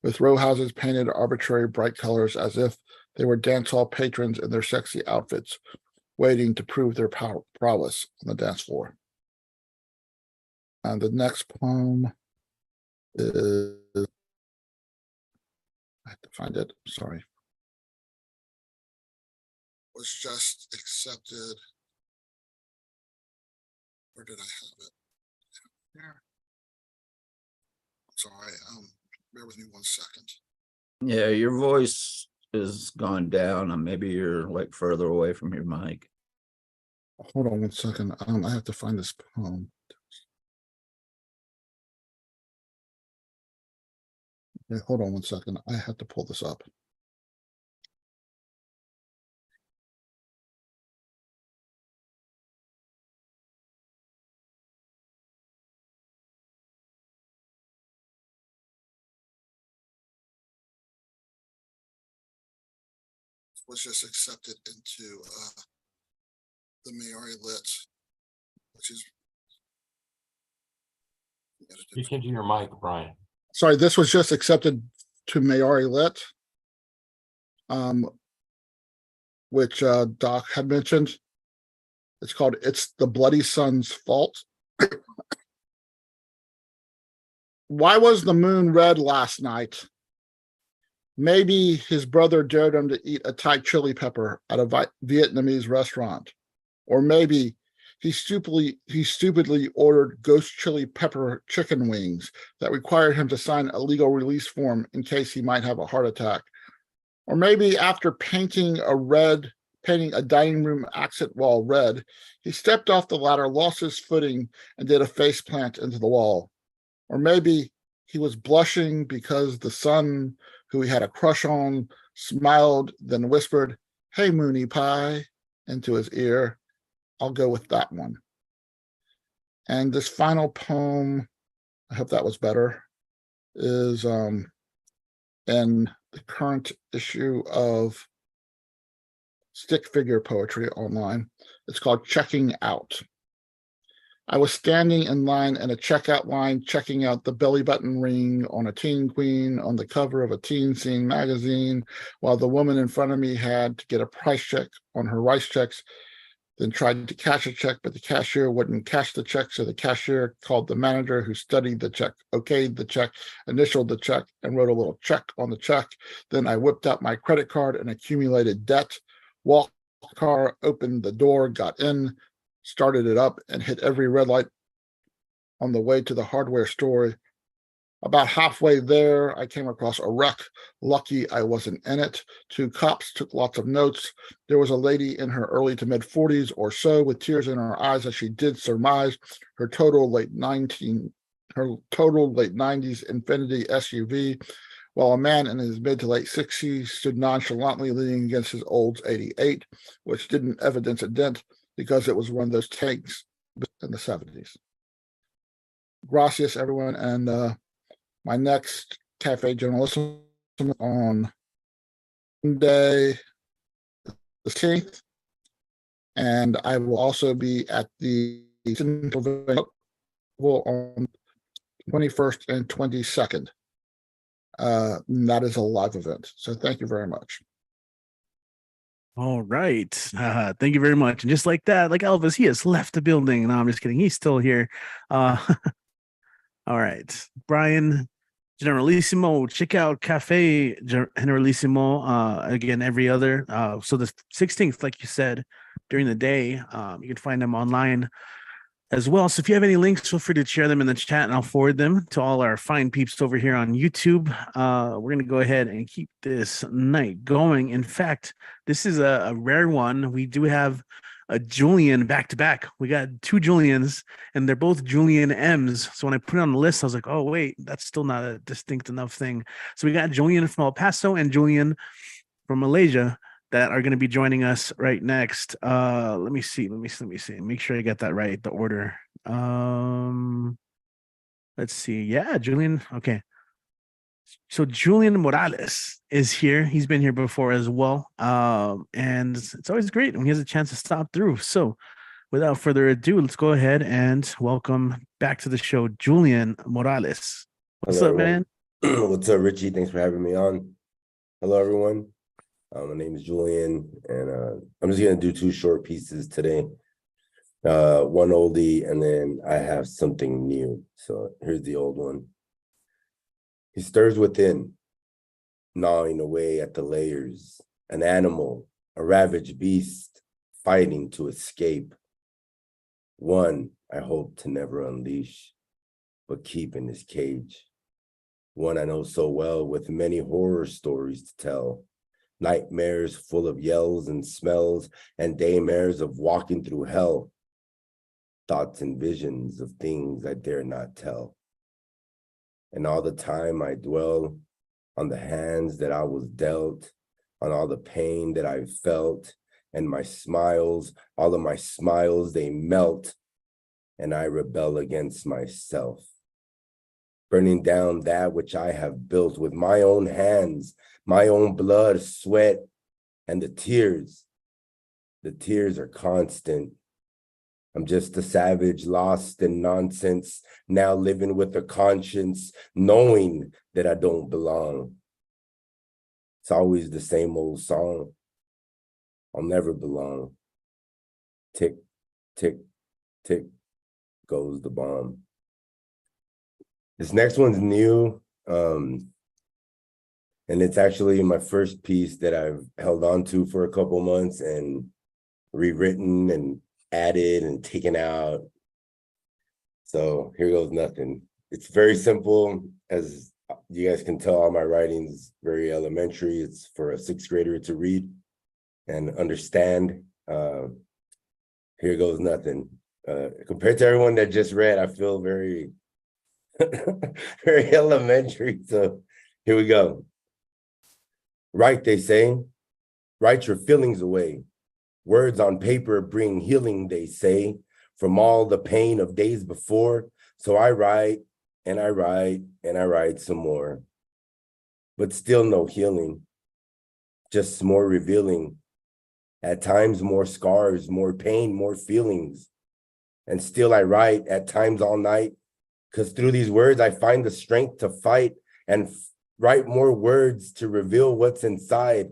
[SPEAKER 5] with row houses painted arbitrary bright colors as if they were dance hall patrons in their sexy outfits, waiting to prove their prowess on the dance floor. And the next poem is, I have to find it, sorry. Was just accepted. Where did I have it? Here. Sorry, bear with me 1 second.
[SPEAKER 3] Yeah, your voice is gone down, and maybe you're like further away from your mic.
[SPEAKER 5] Hold on 1 second. I have to find this poem. Okay, hold on 1 second. I have to pull this up. Was just accepted into the Maori Lit, which is.
[SPEAKER 6] Speak into your mic, Brian.
[SPEAKER 5] Sorry, this was just accepted to Maori Lit, which Doc had mentioned. It's called It's the Bloody Sun's Fault. Why was the moon red last night? Maybe his brother dared him to eat a Thai chili pepper at a Vietnamese restaurant. Or maybe He stupidly ordered ghost chili pepper chicken wings that required him to sign a legal release form in case he might have a heart attack. Or maybe after painting a dining room exit wall red, he stepped off the ladder, lost his footing, and did a face plant into the wall. Or maybe he was blushing because the son who he had a crush on smiled, then whispered, "Hey, Mooney Pie," into his ear. I'll go with that one. And this final poem, I hope that was better, is in the current issue of Stick Figure Poetry online. It's called Checking Out. I was standing in line in a checkout line, checking out the belly button ring on a teen queen on the cover of a teen scene magazine, while the woman in front of me had to get a price check on her rice checks, then tried to cash a check, but the cashier wouldn't cash the check, so the cashier called the manager, who studied the check, okayed the check, initialed the check, and wrote a little check on the check. Then I whipped out my credit card and accumulated debt, walked the car, opened the door, got in, started it up, and hit every red light on the way to the hardware store. About halfway there, I came across a wreck. Lucky I wasn't in it. 2 cops took lots of notes. There was a lady in her early to mid 40s or so with tears in her eyes as she did surmise her total late 90s Infiniti SUV, while a man in his mid to late 60s stood nonchalantly leaning against his Olds 88, which didn't evidence a dent because it was one of those tanks in the 70s. Gracias, everyone, and my next Cafe Journalism on Monday the 16th, and I will also be at the on 21st and 22nd. That is a live event, so thank you very much.
[SPEAKER 1] All right. Thank you very much. And just like that, like Elvis, he has left the building. No, I'm just kidding. He's still here. All right. Brian Generalissimo, check out Cafe Generalissimo again every other. So the 16th, like you said, during the day, you can find them online as well. So if you have any links, feel free to share them in the chat and I'll forward them to all our fine peeps over here on YouTube. We're going to go ahead and keep this night going. In fact, this is a rare one. We do have a Julian back to back. We got 2 Julians and they're both Julian M's. So when I put it on the list, I was like, oh, wait, that's still not a distinct enough thing. So we got Julian from El Paso and Julian from Malaysia that are going to be joining us right next. Let me see. Make sure I get that right, the order. Let's see. Yeah, Julian. Okay. So Julian Morales is here. He's been here before as well. And it's always great when he has a chance to stop through. So without further ado, let's go ahead and welcome back to the show, Julian Morales. What's
[SPEAKER 7] Hello,
[SPEAKER 1] up, man?
[SPEAKER 7] What's up, Richie? Thanks for having me on. Hello, everyone. My name is Julian, and I'm just going to do 2 short pieces today. One oldie, and then I have something new. So here's the old one. He stirs within, gnawing away at the layers. An animal, a ravaged beast, fighting to escape. One I hope to never unleash, but keep in his cage. One I know so well, with many horror stories to tell. Nightmares full of yells and smells, and daymares of walking through hell. Thoughts and visions of things I dare not tell. And all the time I dwell on the hands that I was dealt, on all the pain that I felt, and my smiles, all of my smiles, they melt, and I rebel against myself. Burning down that which I have built with my own hands, my own blood, sweat, and the tears. The tears are constant. I'm just a savage lost in nonsense, now living with a conscience, knowing that I don't belong. It's always the same old song. I'll never belong. Tick, tick, tick goes the bomb. This next one's new, and it's actually my first piece that I've held on to for a couple months and rewritten and added and taken out. So here goes nothing. It's very simple. As you guys can tell, all my writing's very elementary. It's for a 6th grader to read and understand. Here goes nothing. Compared to everyone that just read, I feel very, very elementary. So here we go. Write, they say. Write your feelings away. Words on paper bring healing, they say, from all the pain of days before. So I write and I write and I write some more. But still no healing, just more revealing. At times more scars, more pain, more feelings. And still I write at times all night, because through these words I find the strength to fight and write more words to reveal what's inside.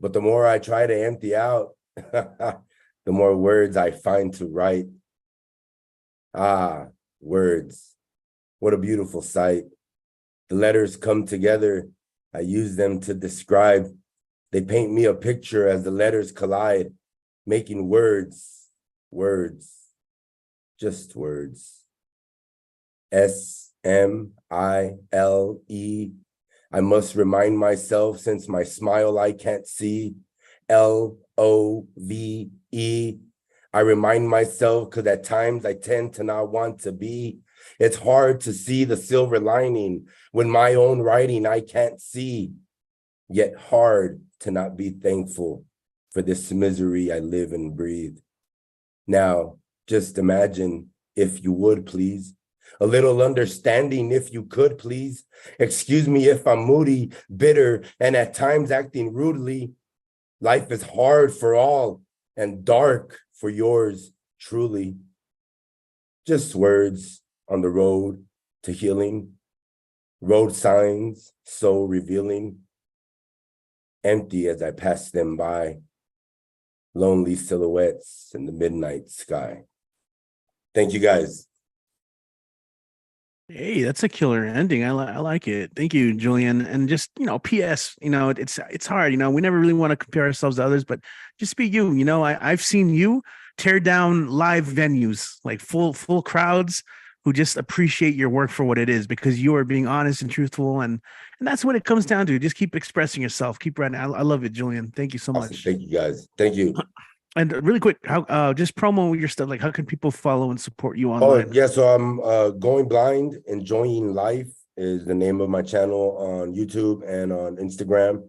[SPEAKER 7] But the more I try to empty out, the more words I find to write. Ah, words. What a beautiful sight. The letters come together. I use them to describe. They paint me a picture as the letters collide, making words, words, just words. S-M-I-L-E. I must remind myself, since my smile I can't see. L-O-V-E. I remind myself because at times I tend to not want to be. It's hard to see the silver lining when my own writing I can't see. Yet hard to not be thankful for this misery I live and breathe. Now, just imagine, if you would, please, a little understanding, if you could, please. Excuse me if I'm moody, bitter, and at times acting rudely. Life is hard for all and dark for yours truly. Just words on the road to healing. Road signs so revealing. Empty as I pass them by. Lonely silhouettes in the midnight sky. Thank you, guys.
[SPEAKER 1] Hey, that's a killer ending. I like it. Thank you, Julian. And just, PS, it's hard, we never really want to compare ourselves to others, but just be you. I've seen you tear down live venues, like full crowds who just appreciate your work for what it is, because you are being honest and truthful. And that's what it comes down to. Just keep expressing yourself. Keep writing. I love it, Julian. Thank you so
[SPEAKER 7] Awesome.
[SPEAKER 1] much.
[SPEAKER 7] Thank you, guys. Thank you.
[SPEAKER 1] And really quick, how just promo your stuff. Like, how can people follow and support you
[SPEAKER 7] Oh,
[SPEAKER 1] online?
[SPEAKER 7] yeah. So I'm Going Blind, Enjoying Life is the name of my channel on YouTube and on Instagram.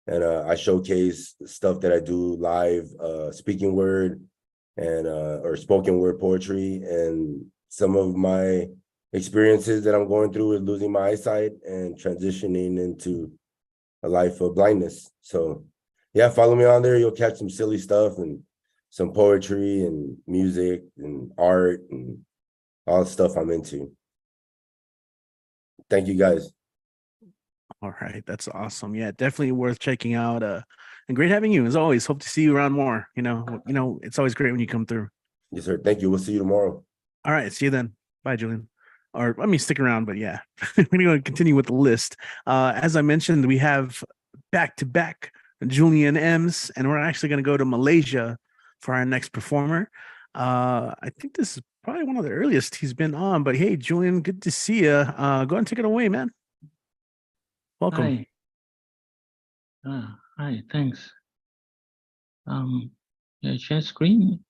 [SPEAKER 7] And I showcase stuff that I do live, speaking word and or spoken word poetry. And some of my experiences that I'm going through is losing my eyesight and transitioning into a life of blindness. So yeah, follow me on there. You'll catch some silly stuff and some poetry and music and art and all the stuff I'm into. Thank you, guys.
[SPEAKER 1] All right, that's awesome. Yeah, definitely worth checking out. And great having you as always. Hope to see you around more. It's always great when you come through.
[SPEAKER 7] Yes, sir. Thank you. We'll see you tomorrow.
[SPEAKER 1] All right, see you then. Bye, Julian. Or let me stick around, but yeah, we're going to continue with the list. As I mentioned, we have back-to-back Julian M's, and we're actually going to go to Malaysia for our next performer. I think this is probably one of the earliest he's been on, but hey, Julian, good to see you. Go ahead and take it away, man. Welcome.
[SPEAKER 8] Hi. Hi, thanks. Yeah, share screen.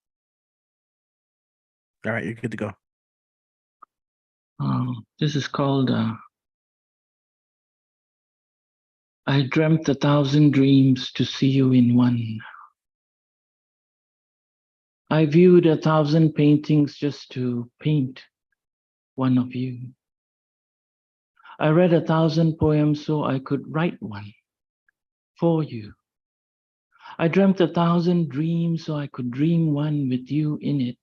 [SPEAKER 1] All right, you're good to go.
[SPEAKER 8] This is called I dreamt 1,000 dreams to see you in one. I viewed 1,000 paintings just to paint one of you. I read 1,000 poems so I could write one for you. I dreamt 1,000 dreams so I could dream one with you in it.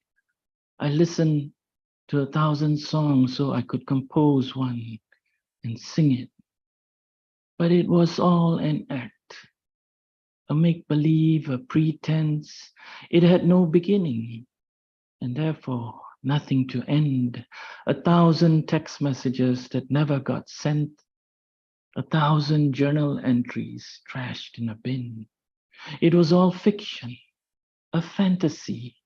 [SPEAKER 8] I listened to 1,000 songs so I could compose one and sing it. But it was all an act, a make-believe, a pretense. It had no beginning and therefore nothing to end. 1,000 text messages that never got sent. 1,000 journal entries trashed in a bin. It was all fiction, a fantasy,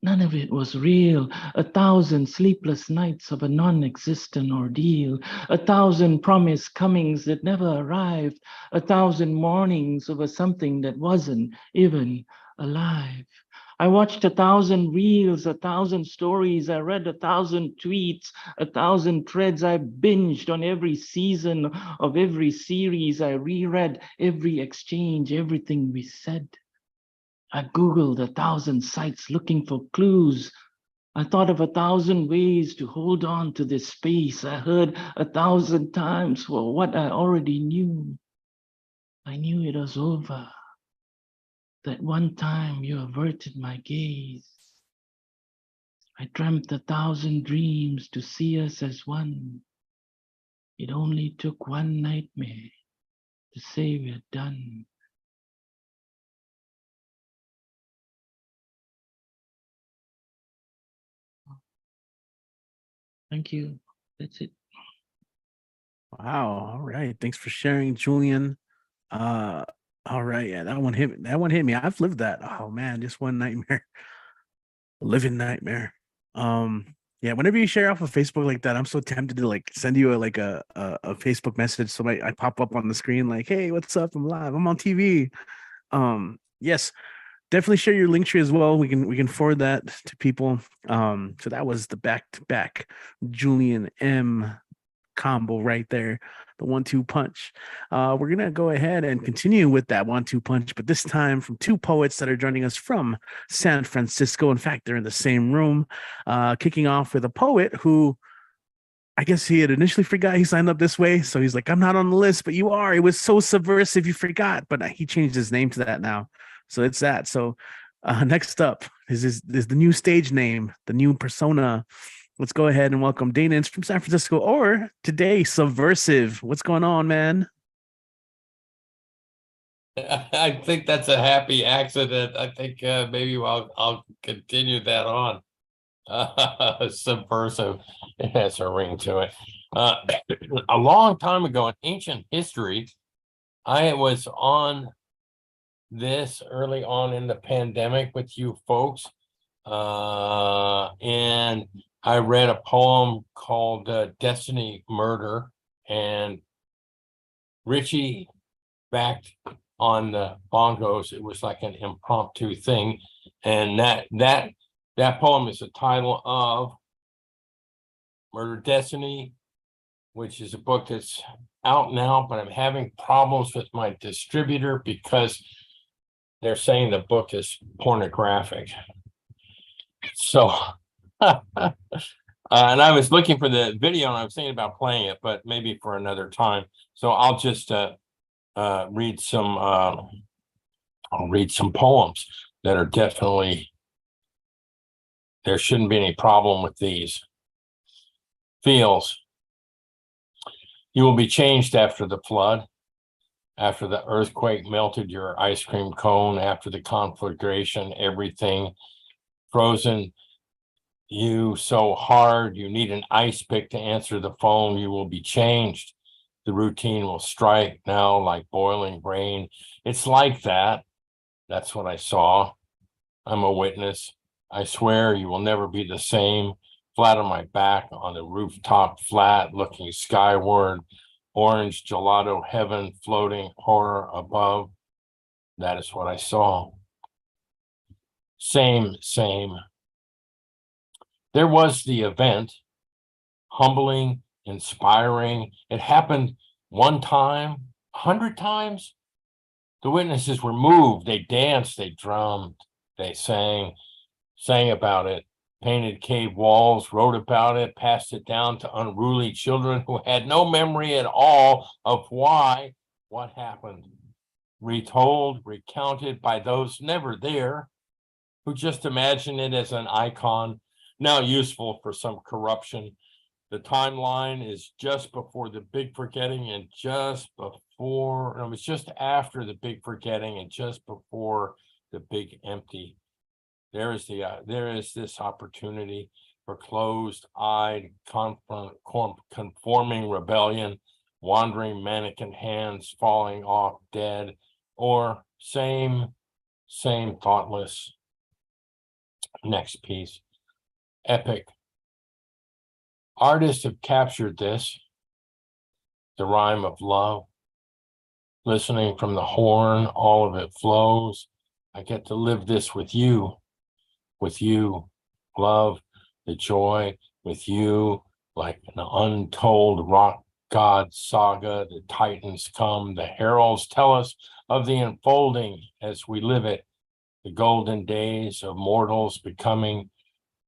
[SPEAKER 8] None of it was real. 1,000 sleepless nights of a non-existent ordeal. 1,000 promised comings that never arrived. 1,000 mornings over something that wasn't even alive. I watched 1,000 reels, 1,000 stories. I read 1,000 tweets, 1,000 threads. I binged on every season of every series. I reread every exchange, everything we said. I Googled 1,000 sites looking for clues. I thought of 1,000 ways to hold on to this space. I heard 1,000 times for what I already knew. I knew it was over. That one time you averted my gaze. I dreamt 1,000 dreams to see us as one. It only took one nightmare to say we're done. Thank you. That's it.
[SPEAKER 1] Wow. All right. Thanks for sharing, Julian. All right. Yeah, that one hit me. That one hit me. I've lived that. Oh man, just one nightmare. A living nightmare. Yeah, whenever you share off of Facebook like that, I'm so tempted to like send you a Facebook message so I pop up on the screen like, hey, what's up? I'm live. I'm on TV. Yes, definitely share your link tree as well. We can forward that to people. So that was the back-to-back Julian M combo right there, the 1-2 punch. We're gonna go ahead and continue with that 1-2 punch, but this time from two poets that are joining us from San Francisco. In fact, they're in the same room. Kicking off with a poet who I guess he had initially forgot he signed up this way, so he's like, I'm not on the list, but you are. It was so subversive you forgot, but he changed his name to that now, so it's that. So next up is the new stage name, the new persona. Let's go ahead and welcome Dana from San Francisco, or today, Subversive. What's going on, man?
[SPEAKER 6] I think that's a happy accident. I think maybe I'll continue that on. Subversive. It has a ring to it. A long time ago in ancient history, I was on this early on in the pandemic with you folks. And I read a poem called Destiny Murder, and Richie backed on the bongos. It was like an impromptu thing. And that poem is the title of Murder Destiny, which is a book that's out now, but I'm having problems with my distributor because they're saying the book is pornographic. So, and I was looking for the video and I was thinking about playing it, but maybe for another time. So I'll just read some poems that are definitely, there shouldn't be any problem with these. Feels. You will be changed after the flood, after the earthquake melted your ice cream cone, after the conflagration, everything frozen you so hard you need an ice pick to answer the phone. You will be changed. The routine will strike now like boiling rain. It's like that. That's what I saw. I'm a witness. I swear you will never be the same. Flat on my back on the rooftop flat, looking skyward, orange gelato heaven floating horror above. That is what I saw. Same. There was the event, humbling, inspiring. It happened one time, 100 times. The witnesses were moved. They danced, they drummed, they sang about it, painted cave walls, wrote about it, passed it down to unruly children who had no memory at all of what happened. Retold, recounted by those never there, who just imagine it as an icon, now useful for some corruption. The timeline is just before the big forgetting and just before, it was just after the big forgetting and just before the big empty. There is this opportunity for closed-eyed, conforming rebellion, wandering mannequin hands falling off dead, or same thoughtless. next piece. Epic. Artists have captured this, the rhyme of love. Listening from the horn, all of it flows. I get to live this with you, love, the joy with you, like an untold rock god saga. The titans come, the heralds tell us of the unfolding as we live it, the golden days of mortals becoming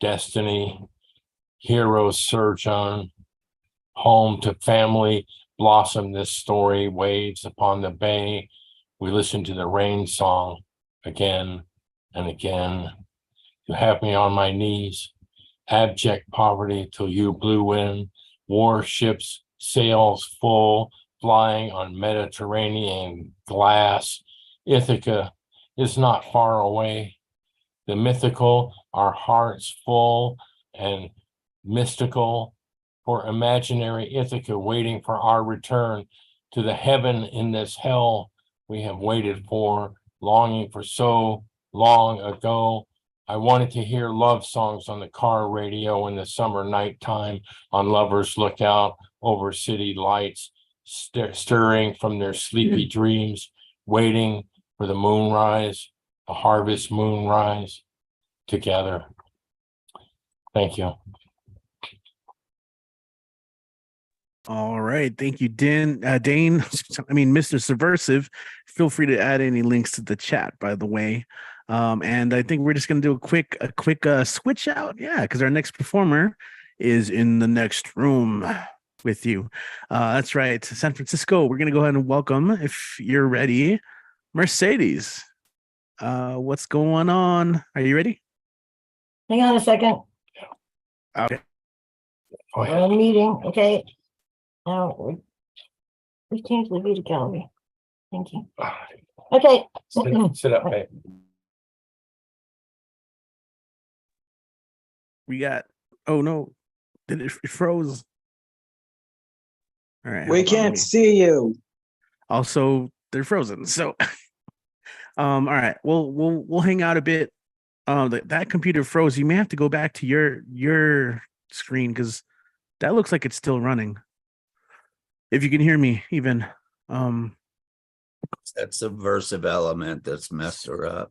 [SPEAKER 6] destiny. Heroes surge on, home to family, blossom this story, waves upon the bay. We listen to the rain song again and again. You have me on my knees, abject poverty till you blew in, warships, sails full, flying on Mediterranean glass. Ithaca is not far away. The mythical, our hearts full and mystical, for imaginary Ithaca waiting for our return to the heaven in this hell we have waited for, longing for so long ago. I wanted to hear love songs on the car radio in the summer nighttime, on lovers lookout over city lights, stirring from their sleepy dreams, waiting for the moonrise, the harvest moonrise together. Thank you.
[SPEAKER 1] All right. Thank you, Dane. Mr. Subversive. Feel free to add any links to the chat, by the way. And I think we're just going to do a quick switch out. Yeah, because our next performer is in the next room with you. That's right. San Francisco. We're going to go ahead and welcome, if you're ready, Mercedes. What's going on? Are you ready?
[SPEAKER 9] Hang on a second.
[SPEAKER 1] Okay.
[SPEAKER 6] Go ahead.
[SPEAKER 9] We're in a meeting. Okay. Now we changed the view to gallery. Thank you. Okay.
[SPEAKER 6] Sit up, babe.
[SPEAKER 1] We got, oh no, it froze. All right.
[SPEAKER 10] We
[SPEAKER 1] hold on, let
[SPEAKER 10] can't
[SPEAKER 1] me-
[SPEAKER 10] see you.
[SPEAKER 1] Also, they're frozen. So, all right. We'll hang out a bit. That computer froze. You may have to go back to your screen because that looks like it's still running. If you can hear me, even.
[SPEAKER 3] That subversive element that's messed her up.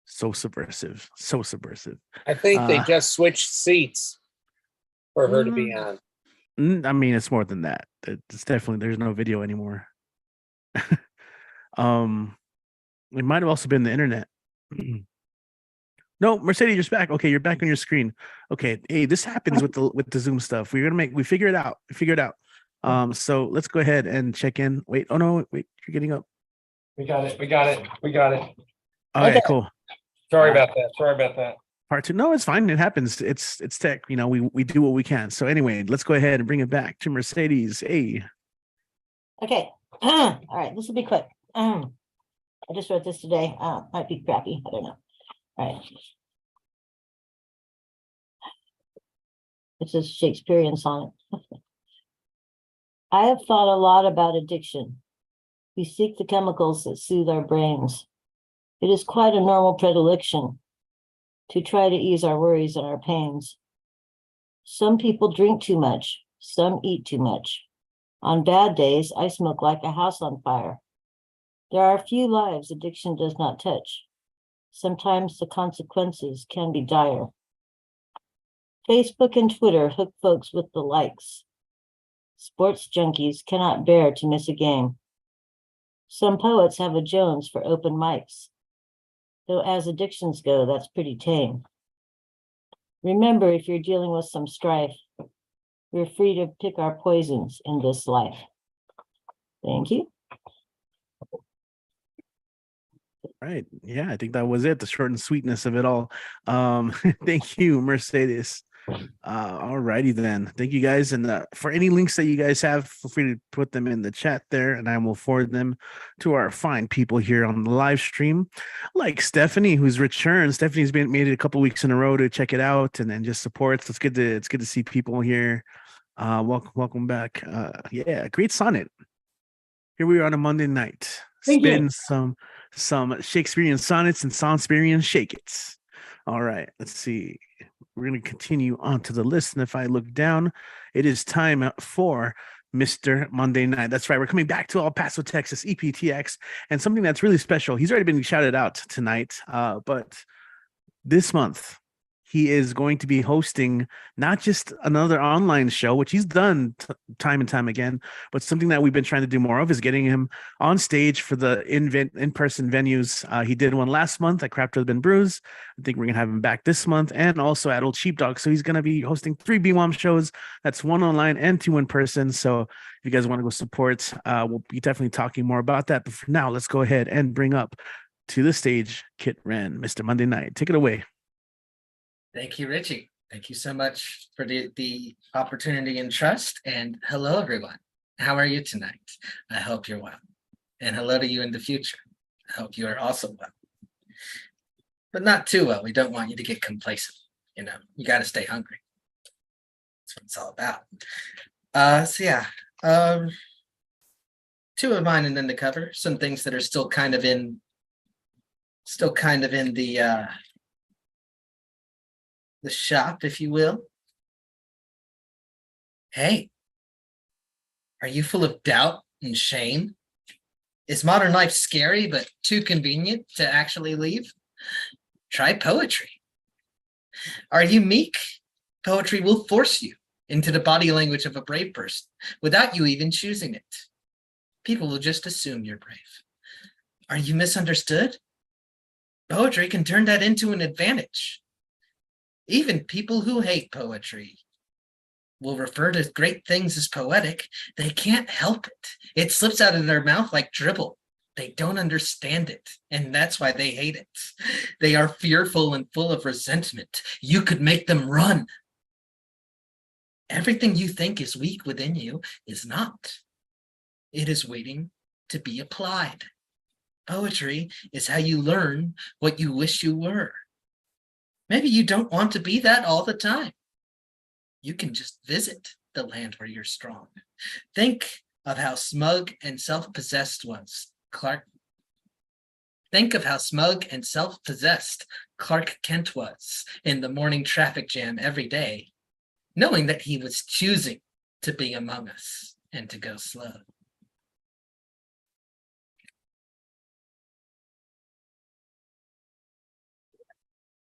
[SPEAKER 1] So subversive. So subversive.
[SPEAKER 4] I think they
[SPEAKER 1] Uh,
[SPEAKER 4] just switched seats for her to be on.
[SPEAKER 1] I mean, it's more than that. It's definitely, there's no video anymore. It might have also been the internet. No, Mercedes, you're back. Okay, you're back on your screen. Okay, hey, this happens with the Zoom stuff. We figure it out. So let's go ahead and check in. Wait, oh no, wait, you're getting up.
[SPEAKER 6] We got it.
[SPEAKER 1] All right, cool.
[SPEAKER 6] Sorry about that.
[SPEAKER 1] Part two. No, it's fine. It happens. It's tech. You know, we do what we can. So anyway, let's go ahead and bring it back to Mercedes. Hey.
[SPEAKER 9] Okay. All right. This will be quick. I just wrote this today. Might be crappy. I don't know. All right. It's a Shakespearean sonnet. I have thought a lot about addiction. We seek the chemicals that soothe our brains. It is quite a normal predilection to try to ease our worries and our pains. Some people drink too much, some eat too much. On bad days, I smoke like a house on fire. There are few lives addiction does not touch. Sometimes the consequences can be dire. Facebook and Twitter hook folks with the likes. Sports junkies cannot bear to miss a game. Some poets have a Jones for open mics. Though as addictions go, that's pretty tame. Remember, if you're dealing with some strife, we're free to pick our poisons in this life. Thank you.
[SPEAKER 1] Right. Yeah, I think that was it. The short and sweetness of it all. Thank you, Mercedes. All righty then. Thank you guys. And for any links that you guys have, feel free to put them in the chat there, and I will forward them to our fine people here on the live stream, like Stephanie, who's returned. Stephanie's made it a couple weeks in a row to check it out and then just support. So it's good to see people here. Welcome back. Yeah, great sonnet. Here we are on a Monday night.
[SPEAKER 9] Thank you.
[SPEAKER 1] Spin some Shakespearean sonnets and Sonspearean shake-its. All right, let's see. We're going to continue on to the list. And if I look down, it is time for Mr. Monday Night. That's right. We're coming back to El Paso, Texas, EPTX, and something that's really special. He's already been shouted out tonight, but this month, he is going to be hosting not just another online show, which he's done time and time again, but something that we've been trying to do more of is getting him on stage for the in-person venues. He did one last month at Craft Been Brews. I think we're going to have him back this month, and also at Old Sheepdog. So he's going to be hosting 3 BWOMS shows. That's 1 online and 2 in person. So if you guys want to go support, we'll be definitely talking more about that. But for now, let's go ahead and bring up to the stage Kit Wren, Mr. Monday Night. Take it away.
[SPEAKER 10] Thank you, Richie. Thank you so much for the opportunity and trust. And hello, everyone. How are you tonight? I hope you're well. And hello to you in the future. I hope you are also well. But not too well. We don't want you to get complacent. You know, you got to stay hungry. That's what it's all about. So yeah, 2 of mine and then to cover some things that are still kind of in the shop, if you will. Hey, are you full of doubt and shame? Is modern life scary but too convenient to actually leave? Try poetry. Are you meek? Poetry will force you into the body language of a brave person without you even choosing it. People will just assume you're brave. Are you misunderstood? Poetry can turn that into an advantage. Even people who hate poetry will refer to great things as poetic. They can't help it. It slips out of their mouth like dribble. They don't understand it, and that's why they hate it. They are fearful and full of resentment. You could make them run. Everything you think is weak within you is not. It is waiting to be applied. Poetry is how you learn what you wish you were. Maybe you don't want to be that all the time. You can just visit the land where you're strong. Think of how smug and self-possessed Think of how smug and self-possessed Clark Kent was in the morning traffic jam every day, knowing that he was choosing to be among us and to go slow.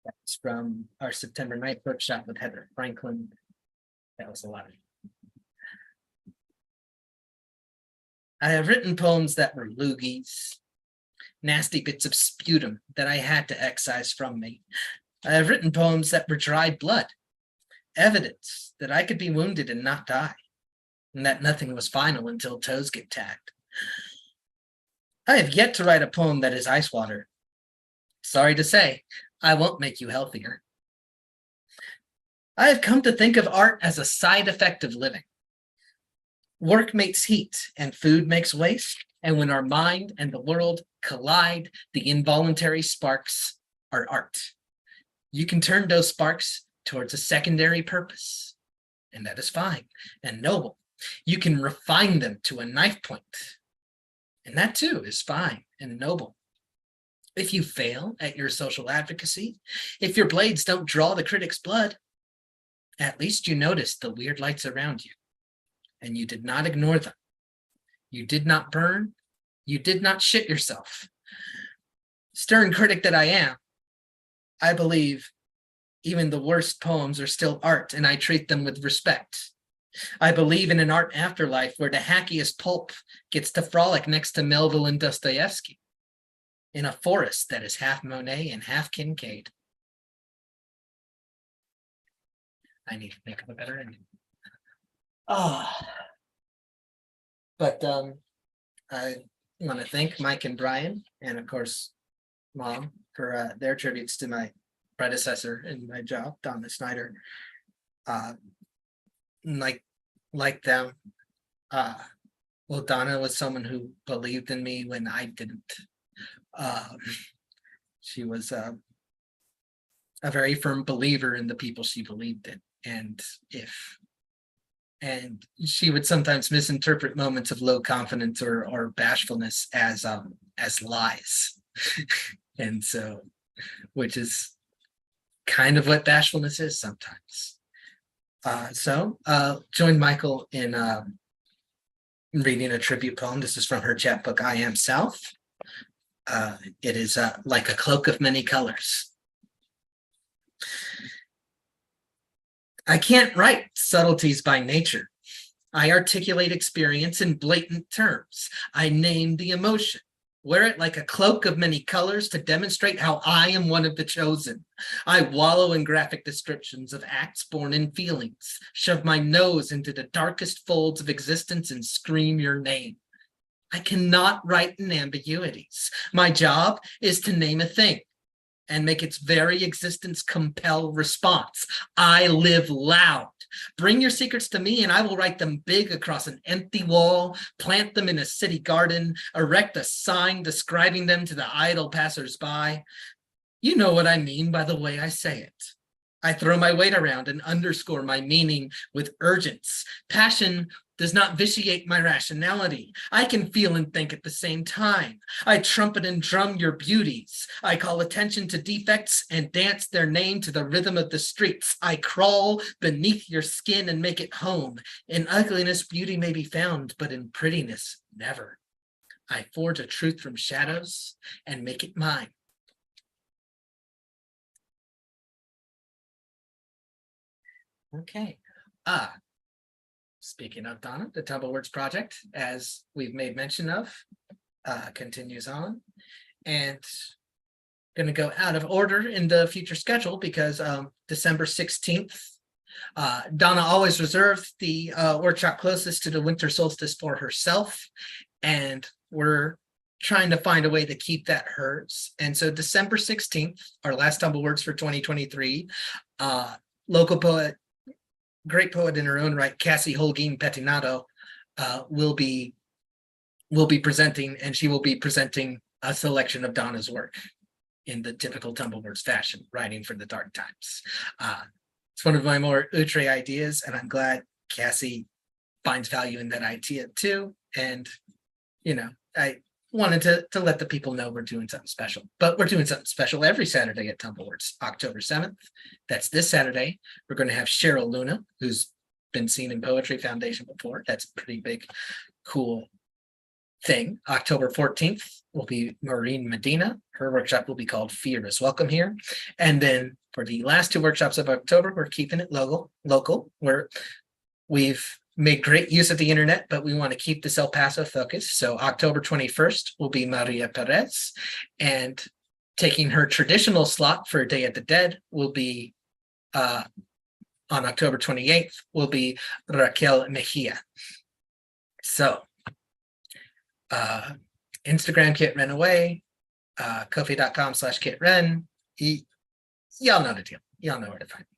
[SPEAKER 10] That's from our September 9th workshop with Heather Franklin. That was a lot. I have written poems that were loogies, nasty bits of sputum that I had to excise from me. I have written poems that were dried blood, evidence that I could be wounded and not die, and that nothing was final until toes get tagged. I have yet to write a poem that is ice water. Sorry to say, I won't make you healthier. I have come to think of art as a side effect of living. Work makes heat and food makes waste. And when our mind and the world collide, the involuntary sparks are art. You can turn those sparks towards a secondary purpose, and that is fine and noble. You can refine them to a knife point, and that too is fine and noble. If you fail at your social advocacy, if your blades don't draw the critic's blood, at least you noticed the weird lights around you, and you did not ignore them. You did not burn. You did not shit yourself. Stern critic that I am, I believe even the worst poems are still art, and I treat them with respect. I believe in an art afterlife where the hackiest pulp gets to frolic next to Melville and Dostoevsky in a forest that is half Monet and half Kincaid. I need to think of a better ending. But I want to thank Mike and Brian, and of course, Mom, for their tributes to my predecessor in my job, Donna Snyder. Like them, well, Donna was someone who believed in me when I didn't. She was a very firm believer in the people she believed in, and she would sometimes misinterpret moments of low confidence or bashfulness as lies, and so, which is kind of what bashfulness is sometimes. Join Michael in reading a tribute poem. This is from her chapbook, I Am South. It is like a cloak of many colors. I can't write subtleties by nature. I articulate experience in blatant terms. I name the emotion, wear it like a cloak of many colors to demonstrate how I am one of the chosen. I wallow in graphic descriptions of acts born in feelings, shove my nose into the darkest folds of existence and scream your name. I cannot write in ambiguities. My job is to name a thing and make its very existence compel response. I live loud. Bring your secrets to me and I will write them big across an empty wall, plant them in a city garden, erect a sign describing them to the idle passersby. You know what I mean by the way I say it. I throw my weight around and underscore my meaning with urgence. Passion does not vitiate my rationality. I can feel and think at the same time. I trumpet and drum your beauties. I call attention to defects and dance their name to the rhythm of the streets. I crawl beneath your skin and make it home. In ugliness, beauty may be found, but in prettiness, never. I forge a truth from shadows and make it mine. Okay. Speaking of Donna, the Tumble Words project, as we've made mention of, continues on, and going to go out of order in the future schedule because December 16th, Donna always reserved the workshop closest to the winter solstice for herself, and we're trying to find a way to keep that hers. And so December 16th, our last Tumble Words for 2023, local poet, great poet in her own right, Cassie Holguin Pettinato, will be presenting, and she will be presenting a selection of Donna's work in the typical Tumble Words fashion, writing for the dark times. It's one of my more outre ideas, and I'm glad Cassie finds value in that idea too. And, you know, I wanted to let the people know we're doing something special, but we're doing something special every Saturday at Tumble Words. October 7th, that's this Saturday. We're going to have Cheryl Luna, who's been seen in Poetry Foundation before. That's a pretty big, cool thing. October 14th will be Maureen Medina. Her workshop will be called Fear is Welcome Here. And then for the last two workshops of October, we're keeping it local, where we've made great use of the internet, but we want to keep this El Paso focus. So October 21st will be Maria Perez, and taking her traditional slot for Day of the Dead will be on October 28th will be Raquel Mejia. So Instagram Kit Ren Away, Ko-fi.com/KitRen. Y'all know the deal. Y'all know where to find me.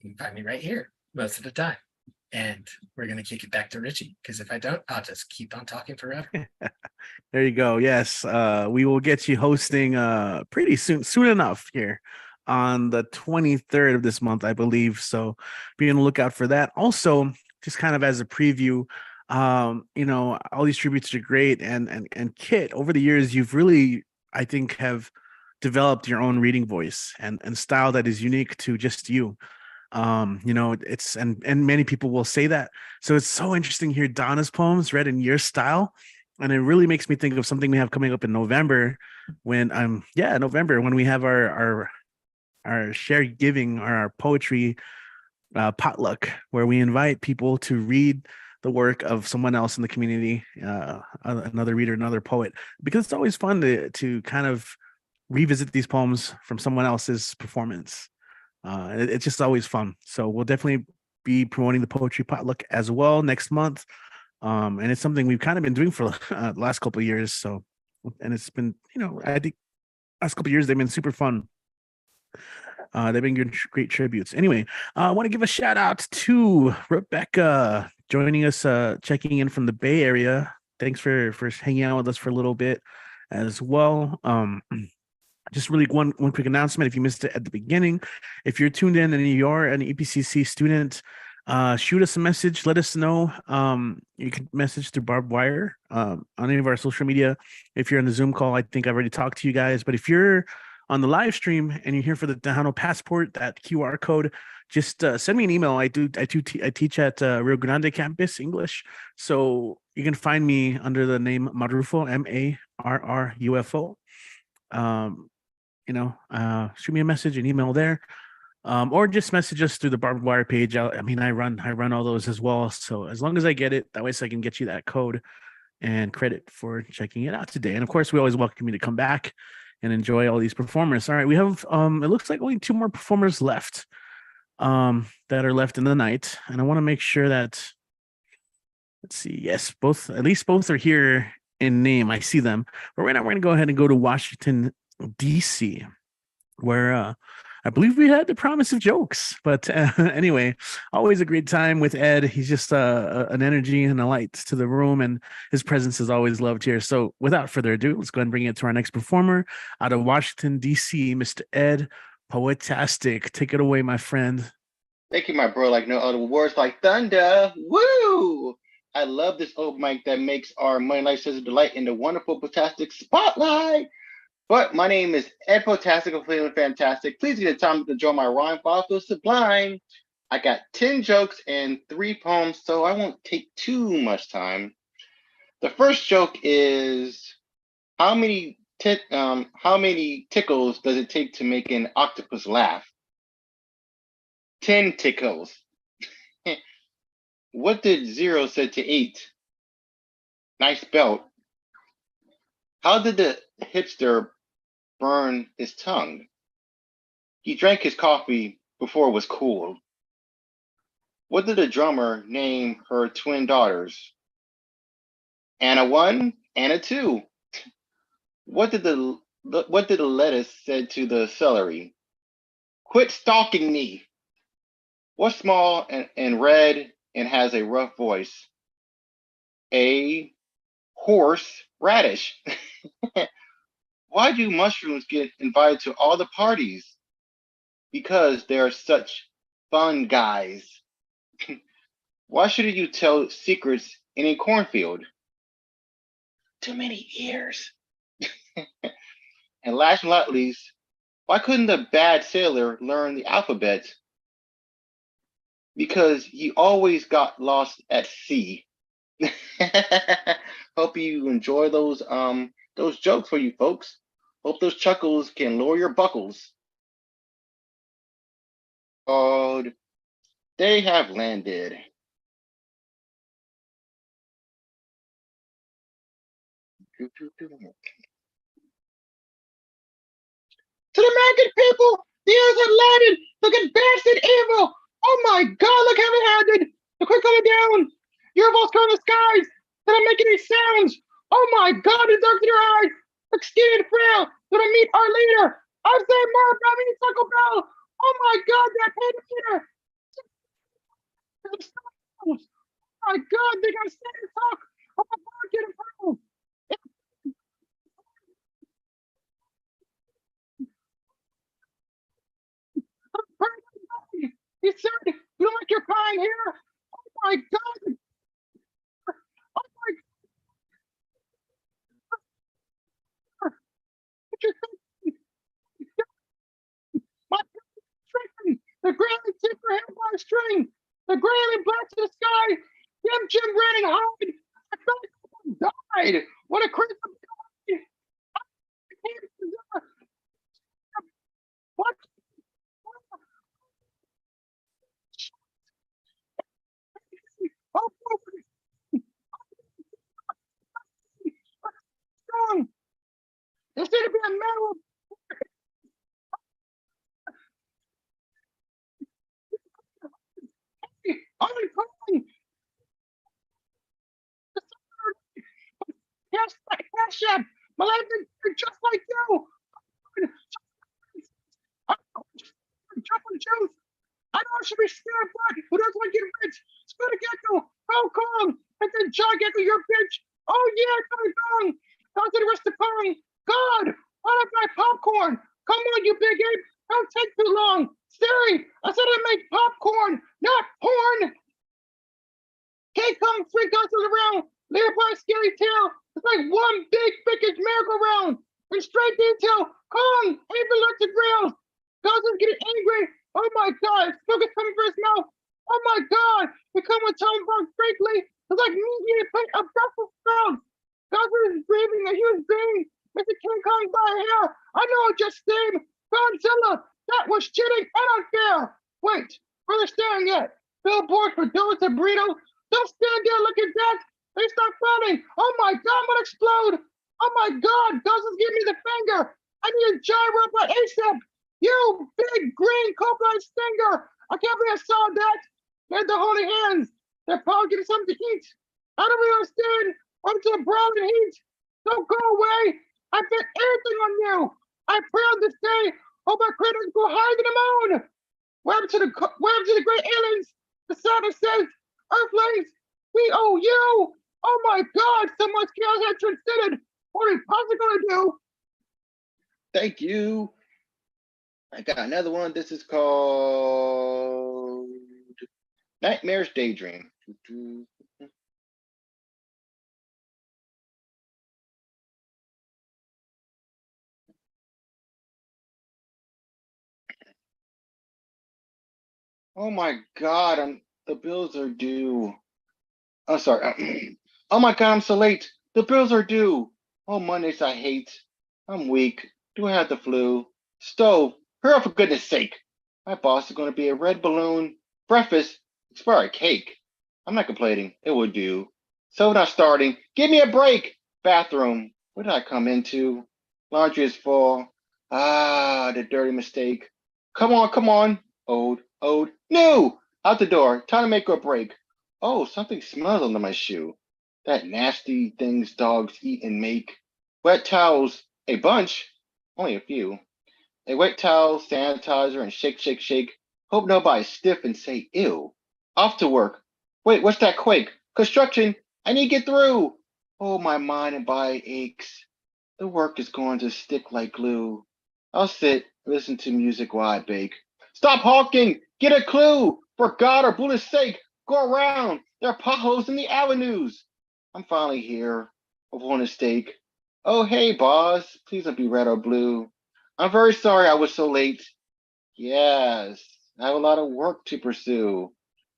[SPEAKER 10] You can find me right here most of the time. And we're going to kick it back to Richie, because if I don't, I'll just keep on talking forever.
[SPEAKER 1] There you go. Yes, we will get you hosting pretty soon enough here on the 23rd of this month, I believe. So be on the lookout for that. Also, just kind of as a preview, you know, all these tributes are great. And Kit, over the years, you've really, I think, have developed your own reading voice and style that is unique to just you. You know, it's and many people will say that. So it's so interesting to hear Donna's poems read in your style. And it really makes me think of something we have coming up in November when November, when we have our share giving, our poetry potluck, where we invite people to read the work of someone else in the community, another reader, another poet, because it's always fun to kind of revisit these poems from someone else's performance. It's just always fun. So we'll definitely be promoting the poetry potluck as well next month. And it's something we've kind of been doing for the last couple of years. So, and it's been, you know, I think last couple of years, they've been super fun. They've been great tributes. Anyway, I want to give a shout out to Rebecca joining us, checking in from the Bay Area. Thanks for hanging out with us for a little bit as well. Just really one quick announcement. If you missed it at the beginning, if you're tuned in and you are an EPCC student, shoot us a message. Let us know. You can message through barbed wire on any of our social media. If you're on the Zoom call, I think I've already talked to you guys. But if you're on the live stream and you're here for the Tejano Passport, that QR code, just send me an email. I teach at Rio Grande campus English, so you can find me under the name Marrufo, Marrufo. Shoot me a message, an email there. Or just message us through the barbed wire page. I mean, I run all those as well. So as long as I get it, that way so I can get you that code and credit for checking it out today. And of course, we always welcome you to come back and enjoy all these performers. All right, we have it looks like only 2 more performers left that are left in the night. And I want to make sure that, let's see, yes, at least both are here in name. I see them. But right now we're gonna go ahead and go to Washington, DC, where I believe we had the promise of jokes, but anyway, always a great time with Ed. He's just an energy and a light to the room, and his presence is always loved here. So without further ado, let's go ahead and bring it to our next performer out of Washington, D.C., Mr. Ed Poetastic. Take it away, my friend.
[SPEAKER 11] Thank you, my bro. Like no other words like thunder. Woo! I love this old mic that makes our Money Life Says delight in the wonderful Poetastic spotlight. But my name is Ed Poetastic of Feeling Fantastic. Please get a time to join my rhyme file so sublime. I got 10 jokes and 3 poems, so I won't take too much time. The first joke is how many tickles does it take to make an octopus laugh? 10 tickles. What did 0 say to 8? Nice belt. How did the hipster burn his tongue? He drank his coffee before it was cool. What did the drummer name her twin daughters? Anna 1, Anna 2. What did the lettuce say to the celery? Quit stalking me. What's small and red and has a rough voice? A horse radish. Why do mushrooms get invited to all the parties? Because they're such fun guys. Why shouldn't you tell secrets in a cornfield? Too many ears. And last but not least, why couldn't the bad sailor learn the alphabet? Because he always got lost at sea. Hope you enjoy those jokes for you folks. Hope those chuckles can lower your buckles. Oh, they have landed. To the American people, the earth had landed. Look at bastard evil. Oh my God, look heavy-handed. The quick coming down. Your voice in the skies. They don't make any sounds. Oh my God, it's dark in your eyes. Look skinny and frail. They don't meet our leader. I say more about me, Taco Bell. Oh my God, that paid leader. Oh my God, they got to stand and talk. Oh my God, get improved. He said, you don't like your kind here? Oh my God. Oh my God. What you think? My string. The granny tipper held by a string. The granny black to the sky. Jim ran and hide. I felt like died. What a crazy what? Oh, strong. Instead of being metal, only calling. Yes, Cash my life is just like you. Jump on juice. I know I should be scared, but who doesn't want to get rich? Scooter Gecko, Hong Kong, and then John Gecko, your bitch. Oh yeah, coming down. Down to the rest of Kong. God, what up my popcorn? Come on, you big ape. Don't take too long. Siri, I said I make popcorn, not porn. King Kong three guns around, later by a scary tail. It's like one big freaking merry-go-round. In straight detail, Kong ain't the electric rails. Godzill's getting angry. Oh my god, smoke is coming for his mouth. Oh my god, we come with Tom Brown frankly. It's like me eating a plate of Brussels sprouts. Godzilla is breathing a huge being. Mr. King Kong by hair. I know I just named Godzilla. That was cheating and unfair. Wait, further staring yet. Billboard for donuts and burritos. Don't stand there looking back. They start fighting. Oh my god, I'm gonna explode. Oh my god, Godzilla's giving me the finger. I need a gyro by ASAP. You big green cobra stinger. I can't believe I saw that. They're the holy hands. They're probably getting something to eat. I don't really understand. I'm to the broiling heat. Don't go away. I bet everything on you. I pray on this day. Hope my craters go higher than the moon. Where to the great aliens? The Sabbath says, Earthlings, we owe you. Oh my God, so much chaos has transcended. What are we possibly gonna do? Thank you. I got another one. This is called Nightmare's Daydream. Oh my God, the bills are due. I'm sorry. Oh my God, I'm so late. The bills are due. Oh, Mondays I hate. I'm weak. Do I have the flu? Stove, hurry up for goodness sake. My boss is going to be a red balloon. Breakfast, expired cake. I'm not complaining. It would do. So not starting. Give me a break. Bathroom. What did I come into? Laundry is full. Ah, the dirty mistake. Come on. Old. New. Out the door. Time to make or break. Oh, something smells under my shoe. That nasty things dogs eat and make. Wet towels. A bunch. Only a few. A wet towel, sanitizer, and shake. Hope nobody's stiff and say ew. Off to work. Wait, what's that quake? Construction. I need to get through. Oh, my mind and body aches. The work is going to stick like glue. I'll sit, listen to music while I bake. Stop honking! Get a clue! For God or Buddha's sake, go around! There are potholes in the avenues! I'm finally here. I want a steak. Oh, hey, boss. Please don't be red or blue. I'm very sorry I was so late. Yes, I have a lot of work to pursue.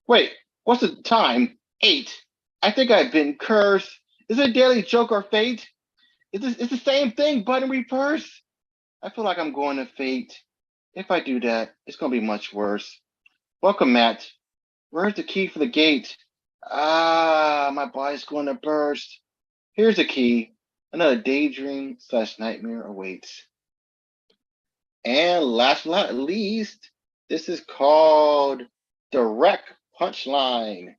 [SPEAKER 11] Wait, what's the time? 8. I think I've been cursed. Is it a daily joke or fate? It's the same thing, but in reverse. I feel like I'm going to fate. If I do that, it's going to be much worse. Welcome, Matt. Where's the key for the gate? Ah, my body's going to burst. Here's the key. Another daydream / nightmare awaits. And last but not least, this is called Direct Punchline.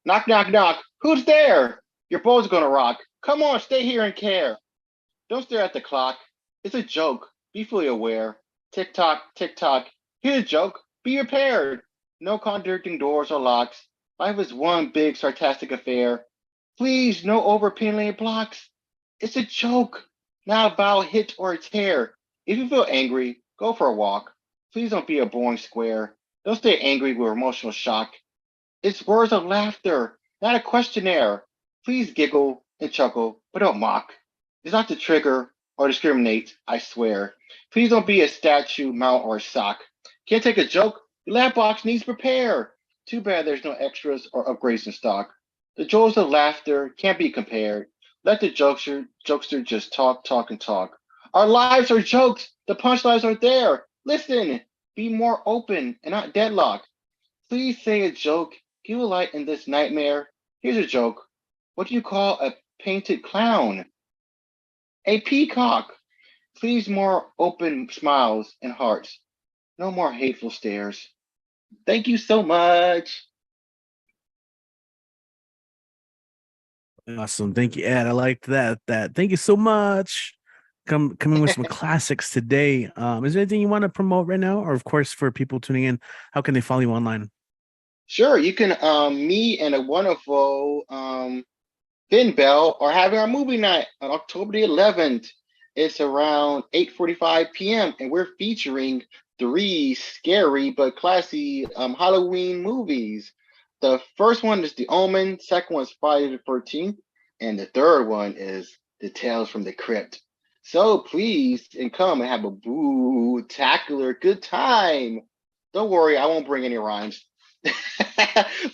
[SPEAKER 11] Knock. Who's there? Your boat's gonna rock. Come on, stay here and care. Don't stare at the clock. It's a joke. Be fully aware. Tick tock. Here's a joke. Be prepared. No contradicting doors or locks. Life is one big sarcastic affair. Please, no over-opinionated blocks. It's a joke, not about a hit or a tear. If you feel angry, go for a walk. Please don't be a boring square. Don't stay angry with emotional shock. It's words of laughter, not a questionnaire. Please giggle and chuckle, but don't mock. It's not to trigger or discriminate, I swear. Please don't be a statue, mount, or a sock. Can't take a joke? Your laugh box needs prepare. Too bad there's no extras or upgrades in stock. The joys of laughter can't be compared. Let the jokester just talk. Our lives are jokes. The punchlines are there. Listen, be more open and not deadlocked. Please say a joke. Give a light in this nightmare. Here's a joke. What do you call a painted clown? A peacock. Please more open smiles and hearts. No more hateful stares. Thank you so much.
[SPEAKER 1] Awesome. Thank you, Ed. I liked that. Thank you so much. Coming with some classics today. Is there anything you want to promote right now? Or of course, for people tuning in, how can they follow you online?
[SPEAKER 11] Sure, you can me and a wonderful Finn Bell are having our movie night on October the 11th. It's around 8:45 p.m. and we're featuring 3 scary but classy Halloween movies. The first one is The Omen, second one is Friday the 13th, and the third one is The Tales from the Crypt. So please and come and have a boo-tacular good time. Don't worry, I won't bring any rhymes.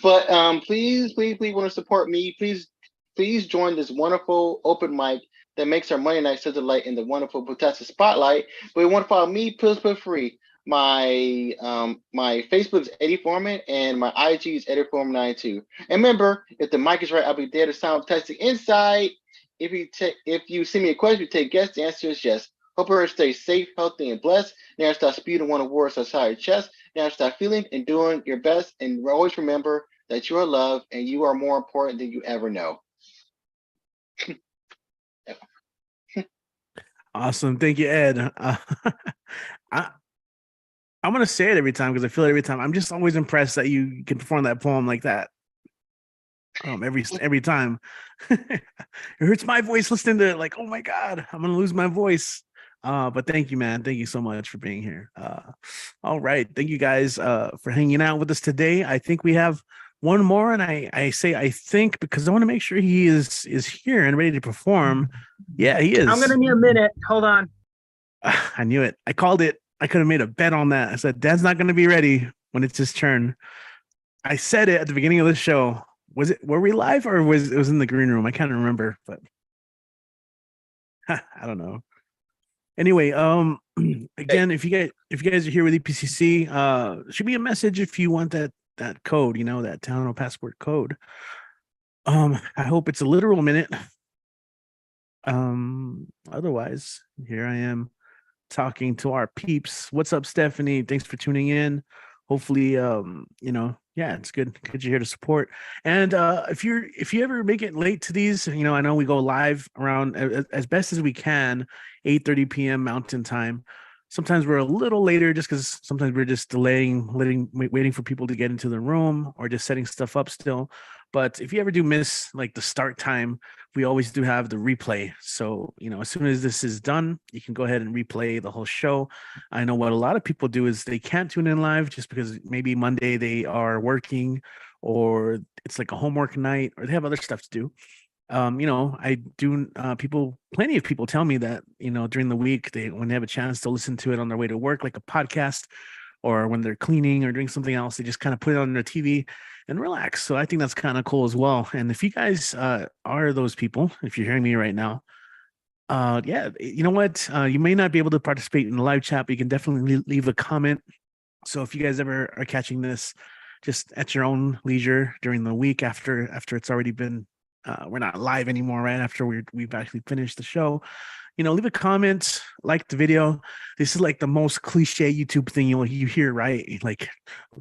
[SPEAKER 11] But please want to support me. Please join this wonderful open mic that makes our Monday night such a light in the wonderful Bethesda spotlight. But you want to follow me, Pills Put Free. My Facebook is Eddie Foreman and my IG is Eddie Foreman92. And remember, if the mic is right, I'll be there to sound testing inside. If you send me a question, you take guests, the answer is yes. Hope everyone stays safe, healthy, and blessed. Now stop speeding one awards outside your chest. Now stop feeling and doing your best. And always remember that you are loved and you are more important than you ever know.
[SPEAKER 1] Awesome. Thank you, Ed. I'm going to say it every time because I feel it every time. I'm just always impressed that you can perform that poem like that. Every time. It hurts my voice listening to it, like, oh my God, I'm going to lose my voice. But thank you, man. Thank you so much for being here. All right. Thank you guys for hanging out with us today. I think we have one more, and I say I think because I want to make sure he is here and ready to perform. Yeah, he is.
[SPEAKER 12] I'm gonna need a minute. Hold on.
[SPEAKER 1] I knew it. I called it. I could have made a bet on that. I said, Dad's not going to be ready when it's his turn. I said it at the beginning of the show. Were we live or was it was in the green room? I can't remember, but I don't know. Anyway, again, if you guys are here with EPCC, should be a message if you want that code, that Town Passport code. I hope it's a literal minute. Otherwise, here I am talking to our peeps. What's up, Stephanie? Thanks for tuning in. Hopefully, it's good you're here to support. And if you ever make it late to these, I know we go live around as best as we can, 8:30 p.m. Mountain Time. Sometimes we're a little later just because sometimes we're just waiting for people to get into the room or just setting stuff up still. But if you ever do miss like the start time, we always do have the replay. So, as soon as this is done, you can go ahead and replay the whole show. I know what a lot of people do is they can't tune in live just because maybe Monday they are working or it's like a homework night or they have other stuff to do. I do plenty of people tell me that, during the week, when they have a chance to listen to it on their way to work, like a podcast, or when they're cleaning or doing something else, they just kind of put it on their TV and relax. So I think that's kind of cool as well. And if you guys are those people, if you're hearing me right now, you know what? You may not be able to participate in the live chat, but you can definitely leave a comment. So if you guys ever are catching this just at your own leisure during the week after it's already been, we're not live anymore, right? After we've actually finished the show, leave a comment, like the video. This is like the most cliche YouTube thing you hear, right? Like,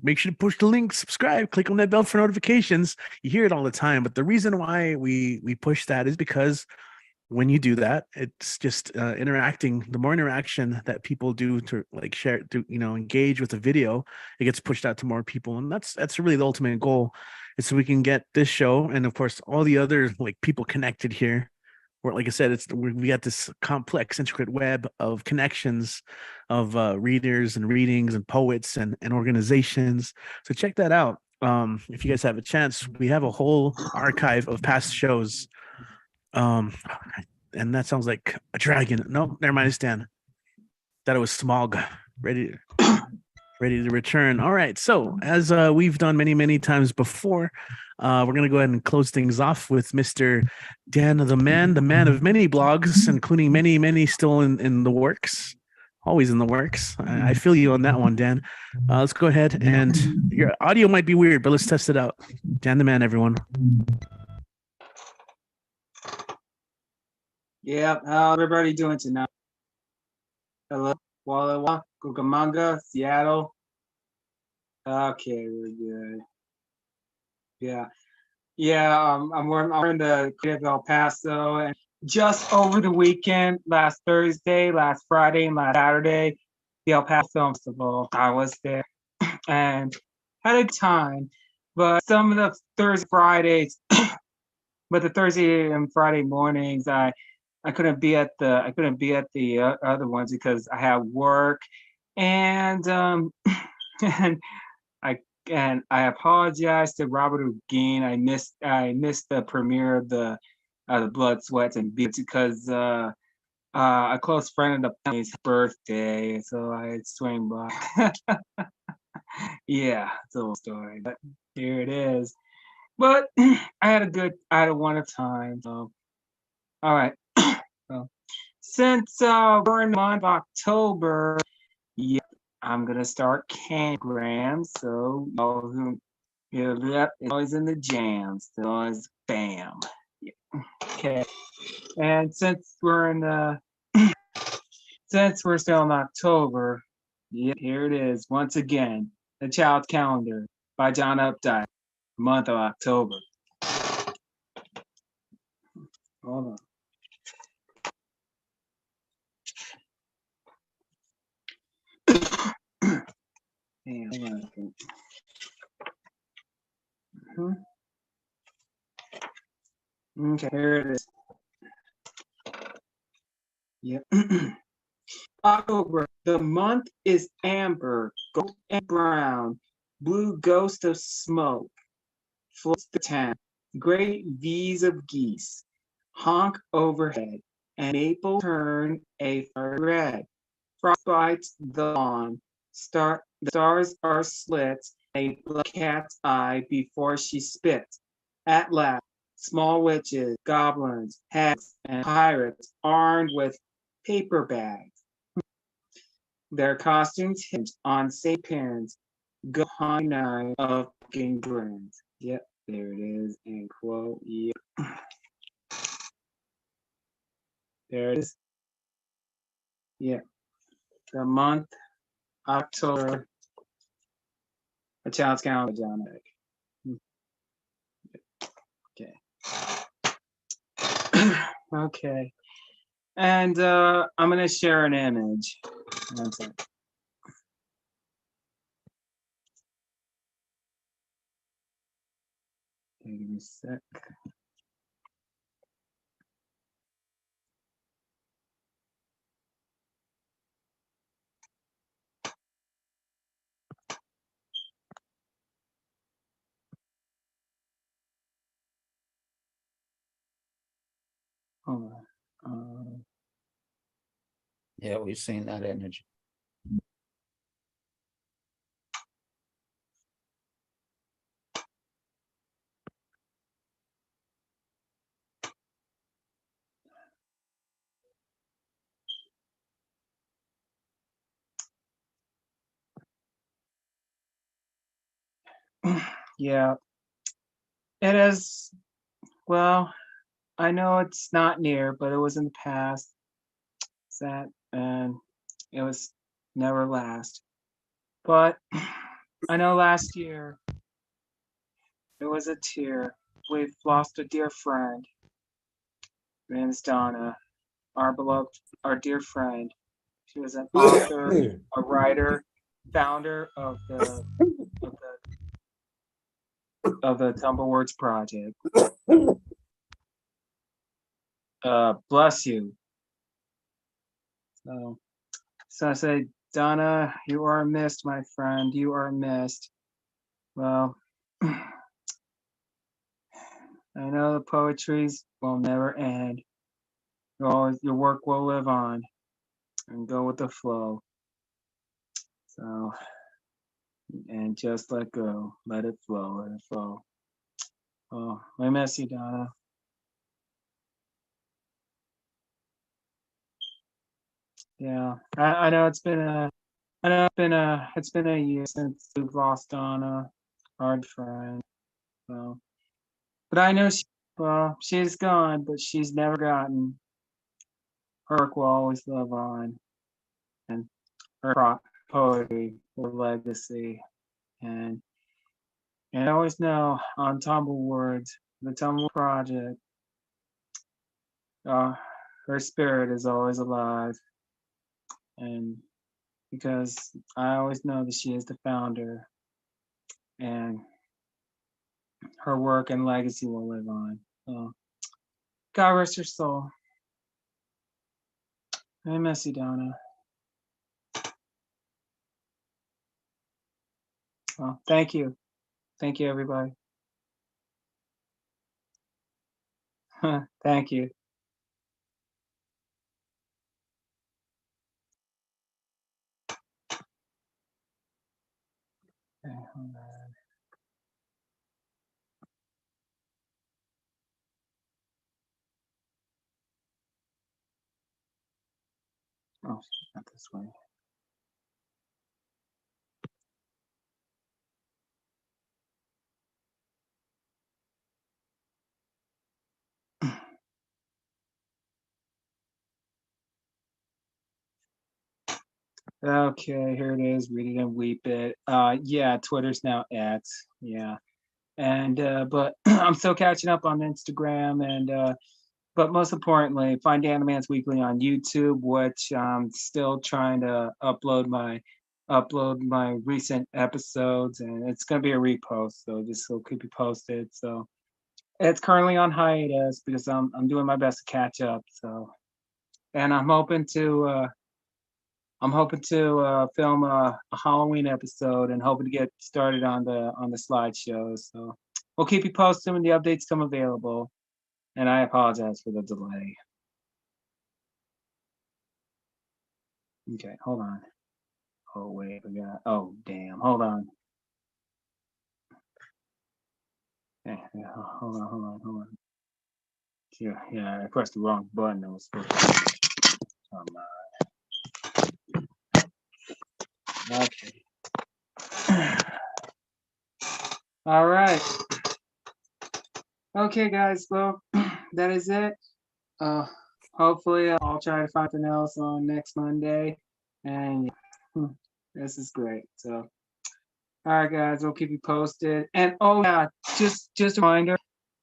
[SPEAKER 1] make sure to push the link, subscribe, click on that bell for notifications. You hear it all the time, but the reason why we push that is because when you do that, it's just interacting. The more interaction that people do to like share, to engage with the video, it gets pushed out to more people, and that's really the ultimate goal. Is so we can get this show and of course all the other like people connected here. Where, like I said, we got this complex, intricate web of connections of readers and readings and poets and organizations. So check that out. If you guys have a chance, we have a whole archive of past shows. And that sounds like a dragon. No, never mind. I stand. Thought it was Smog. Ready to return. All right. So as we've done many times before, we're going to go ahead and close things off with Mr. Dan, the man of many blogs, including many still in the works, always in the works. I feel you on that one, Dan. Let's go ahead, and your audio might be weird, but let's test it out. Dan the man, everyone.
[SPEAKER 12] Yeah, how everybody doing tonight? Hello, Walla, Cucamonga, Seattle. Okay, we're good. Yeah. I'm in the creative El Paso, and just over the weekend, last Thursday, last Friday, and last Saturday, the El Paso Film Festival. I was there and had a good time. But some of the Thursday, Fridays, but the Thursday and Friday mornings, I couldn't be at the other ones because I had work, and and I apologize to Robert again. I missed the premiere of the Blood, Sweats, and Beats because a close friend of the family's birthday, so I swing by. Yeah, it's a little story, but here it is. But I had a wonderful time. So, all right. So, since we're in the month of October, yeah, I'm gonna start canagrams. So, yeah, it's always in the jams. So always bam. Yeah. Okay. And since we're still in October, yeah, here it is once again. The Child's Calendar by John Updike, month of October. Hold on. Damn, hold on a second. Okay, here it is. Yep. October, the month is amber, gold and brown, blue ghost of smoke, floats the town, great V's of geese, honk overhead, and maple turn a fiery red. Frost bites the lawn, the stars are slits, a black cat's eye before she spits. At last, small witches, goblins, hags, and pirates armed with paper bags. Their costumes hinged on St. Pins, go high nine of fucking grins. Yep, there it is, end quote. Yep. There it is. Yep. The month, October, a child's calendar, John Eck. Okay. Okay. And I'm gonna share an image. One second. Give me a sec. Hold on.
[SPEAKER 3] Yeah, we've seen that image.
[SPEAKER 12] Yeah, it is. Well, I know it's not near, but it was in the past. That and it was never last. But I know last year it was a tear. We've lost a dear friend. Her name is Donna, our dear friend. She was an author, a writer, founder of the Tumblewords Project. Bless you. So I say, Donna, you are missed, my friend. You are missed. Well, I know the poetries will never end. Your work will live on and go with the flow. So, and just let go. Let it flow. Let it flow. Oh, I miss you, Donna. Yeah, I know it's been a year since we've lost Donna, our friend. So, but I know she's gone, but she's never gotten. Her work will always live on, and her poetry, her legacy, and I always know on Tumblewords, the Tumble Project, her spirit is always alive, and because I always know that she is the founder, and her work and legacy will live on. So God rest her soul. I miss you, Donna. Well, thank you. Thank you, everybody. Thank you. Okay, hold on. Oh, not this way. Okay, here it is. Read it and weep it. Yeah, Twitter's now at, yeah. And but I'm still catching up on Instagram, and but most importantly, find Animans Weekly on YouTube, which I'm still trying to upload my recent episodes, and it's gonna be a repost, so just will keep you posted. So it's currently on hiatus because I'm doing my best to catch up. So, and I'm hoping to film a Halloween episode and hoping to get started on the slideshows. So we'll keep you posted when the updates come available. And I apologize for the delay. Okay, hold on. Oh wait, oh damn, hold on. Yeah, hold on. Yeah, I pressed the wrong button. I was supposed to. Okay. All right. Okay, guys. Well, that is it. Hopefully, I'll try to find something else on next Monday. And this is great. So, all right, guys, we'll keep you posted. And oh yeah, just a reminder.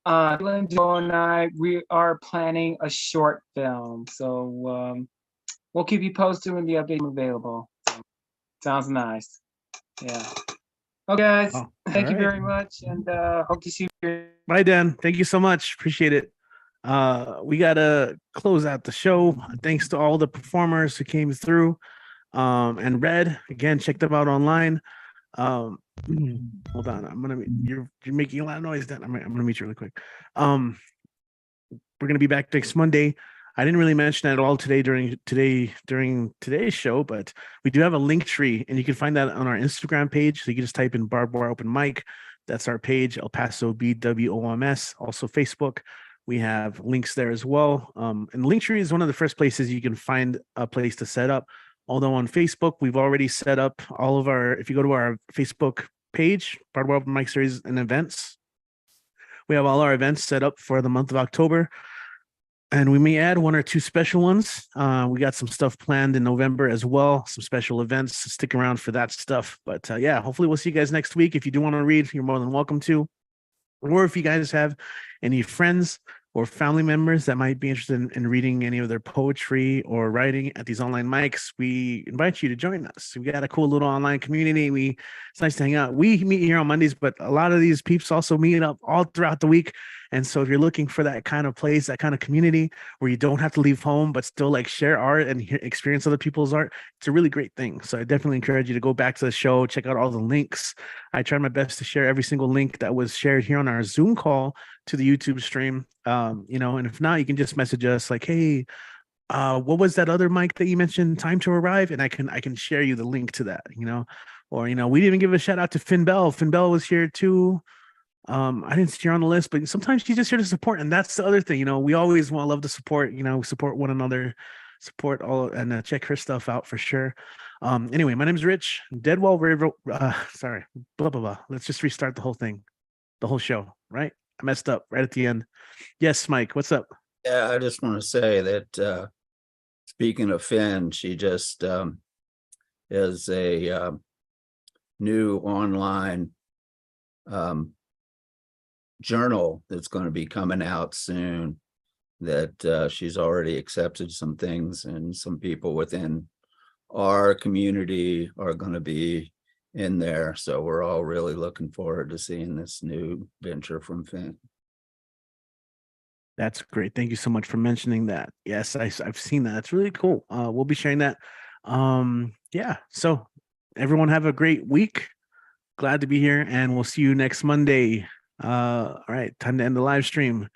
[SPEAKER 12] Joe and I, we are planning a short film. So we'll keep you posted when the update is available. So, sounds nice. Yeah. Okay, guys.
[SPEAKER 1] Oh,
[SPEAKER 12] thank you
[SPEAKER 1] right.
[SPEAKER 12] very much, and hope to see you.
[SPEAKER 1] Bye, Dan. Thank you so much. Appreciate it. We gotta close out the show. Thanks to all the performers who came through. And Red, again, check them out online. Hold on. You're making a lot of noise, Dan. I'm gonna meet you really quick. We're gonna be back next Monday. I didn't really mention that at all during today's show, but we do have a link tree, and you can find that on our Instagram page. So you can just type in Barbed Wire Open Mic. That's our page, El Paso BWOMS. Also Facebook. We have links there as well. And Linktree is one of the first places you can find a place to set up. Although on Facebook, we've already set up all of if you go to our Facebook page, Barbed Wire Open Mic Series and Events, we have all our events set up for the month of October. And we may add one or two special ones. We got some stuff planned in November as well, some special events. Stick around for that stuff. But yeah, hopefully we'll see you guys next week. If you do want to read, you're more than welcome to. Or if you guys have any friends or family members that might be interested in reading any of their poetry or writing at these online mics, we invite you to join us. We got a cool little online community. It's nice to hang out. We meet here on Mondays, but a lot of these peeps also meet up all throughout the week. And so if you're looking for that kind of place, that kind of community where you don't have to leave home, but still like share art and experience other people's art, it's a really great thing. So I definitely encourage you to go back to the show, check out all the links. I tried my best to share every single link that was shared here on our Zoom call to the YouTube stream. And if not, you can just message us like, hey, what was that other mic that you mentioned, Time to Arrive? And I can share you the link to that, or, we didn't even give a shout out to Finn Bell. Finn Bell was here too. I didn't see her on the list, but sometimes she's just here to support. And that's the other thing, we always love to support, support one another, support all, and check her stuff out for sure. Anyway, my name is Rich, Deadwall River. Sorry, blah, blah, blah. Let's just restart the whole thing, the whole show, right? I messed up right at the end. Yes, Mike, what's up?
[SPEAKER 3] Yeah, I just want to say that speaking of Finn, she just is a new online journal that's going to be coming out soon, that she's already accepted some things, and some people within our community are going to be in there. So we're all really looking forward to seeing this new venture from Finn.
[SPEAKER 1] That's great. Thank you so much for mentioning that. Yes, I've seen that. That's really cool. We'll be sharing that. Yeah. So everyone have a great week. Glad to be here, and we'll see you next Monday. All right, time to end the live stream.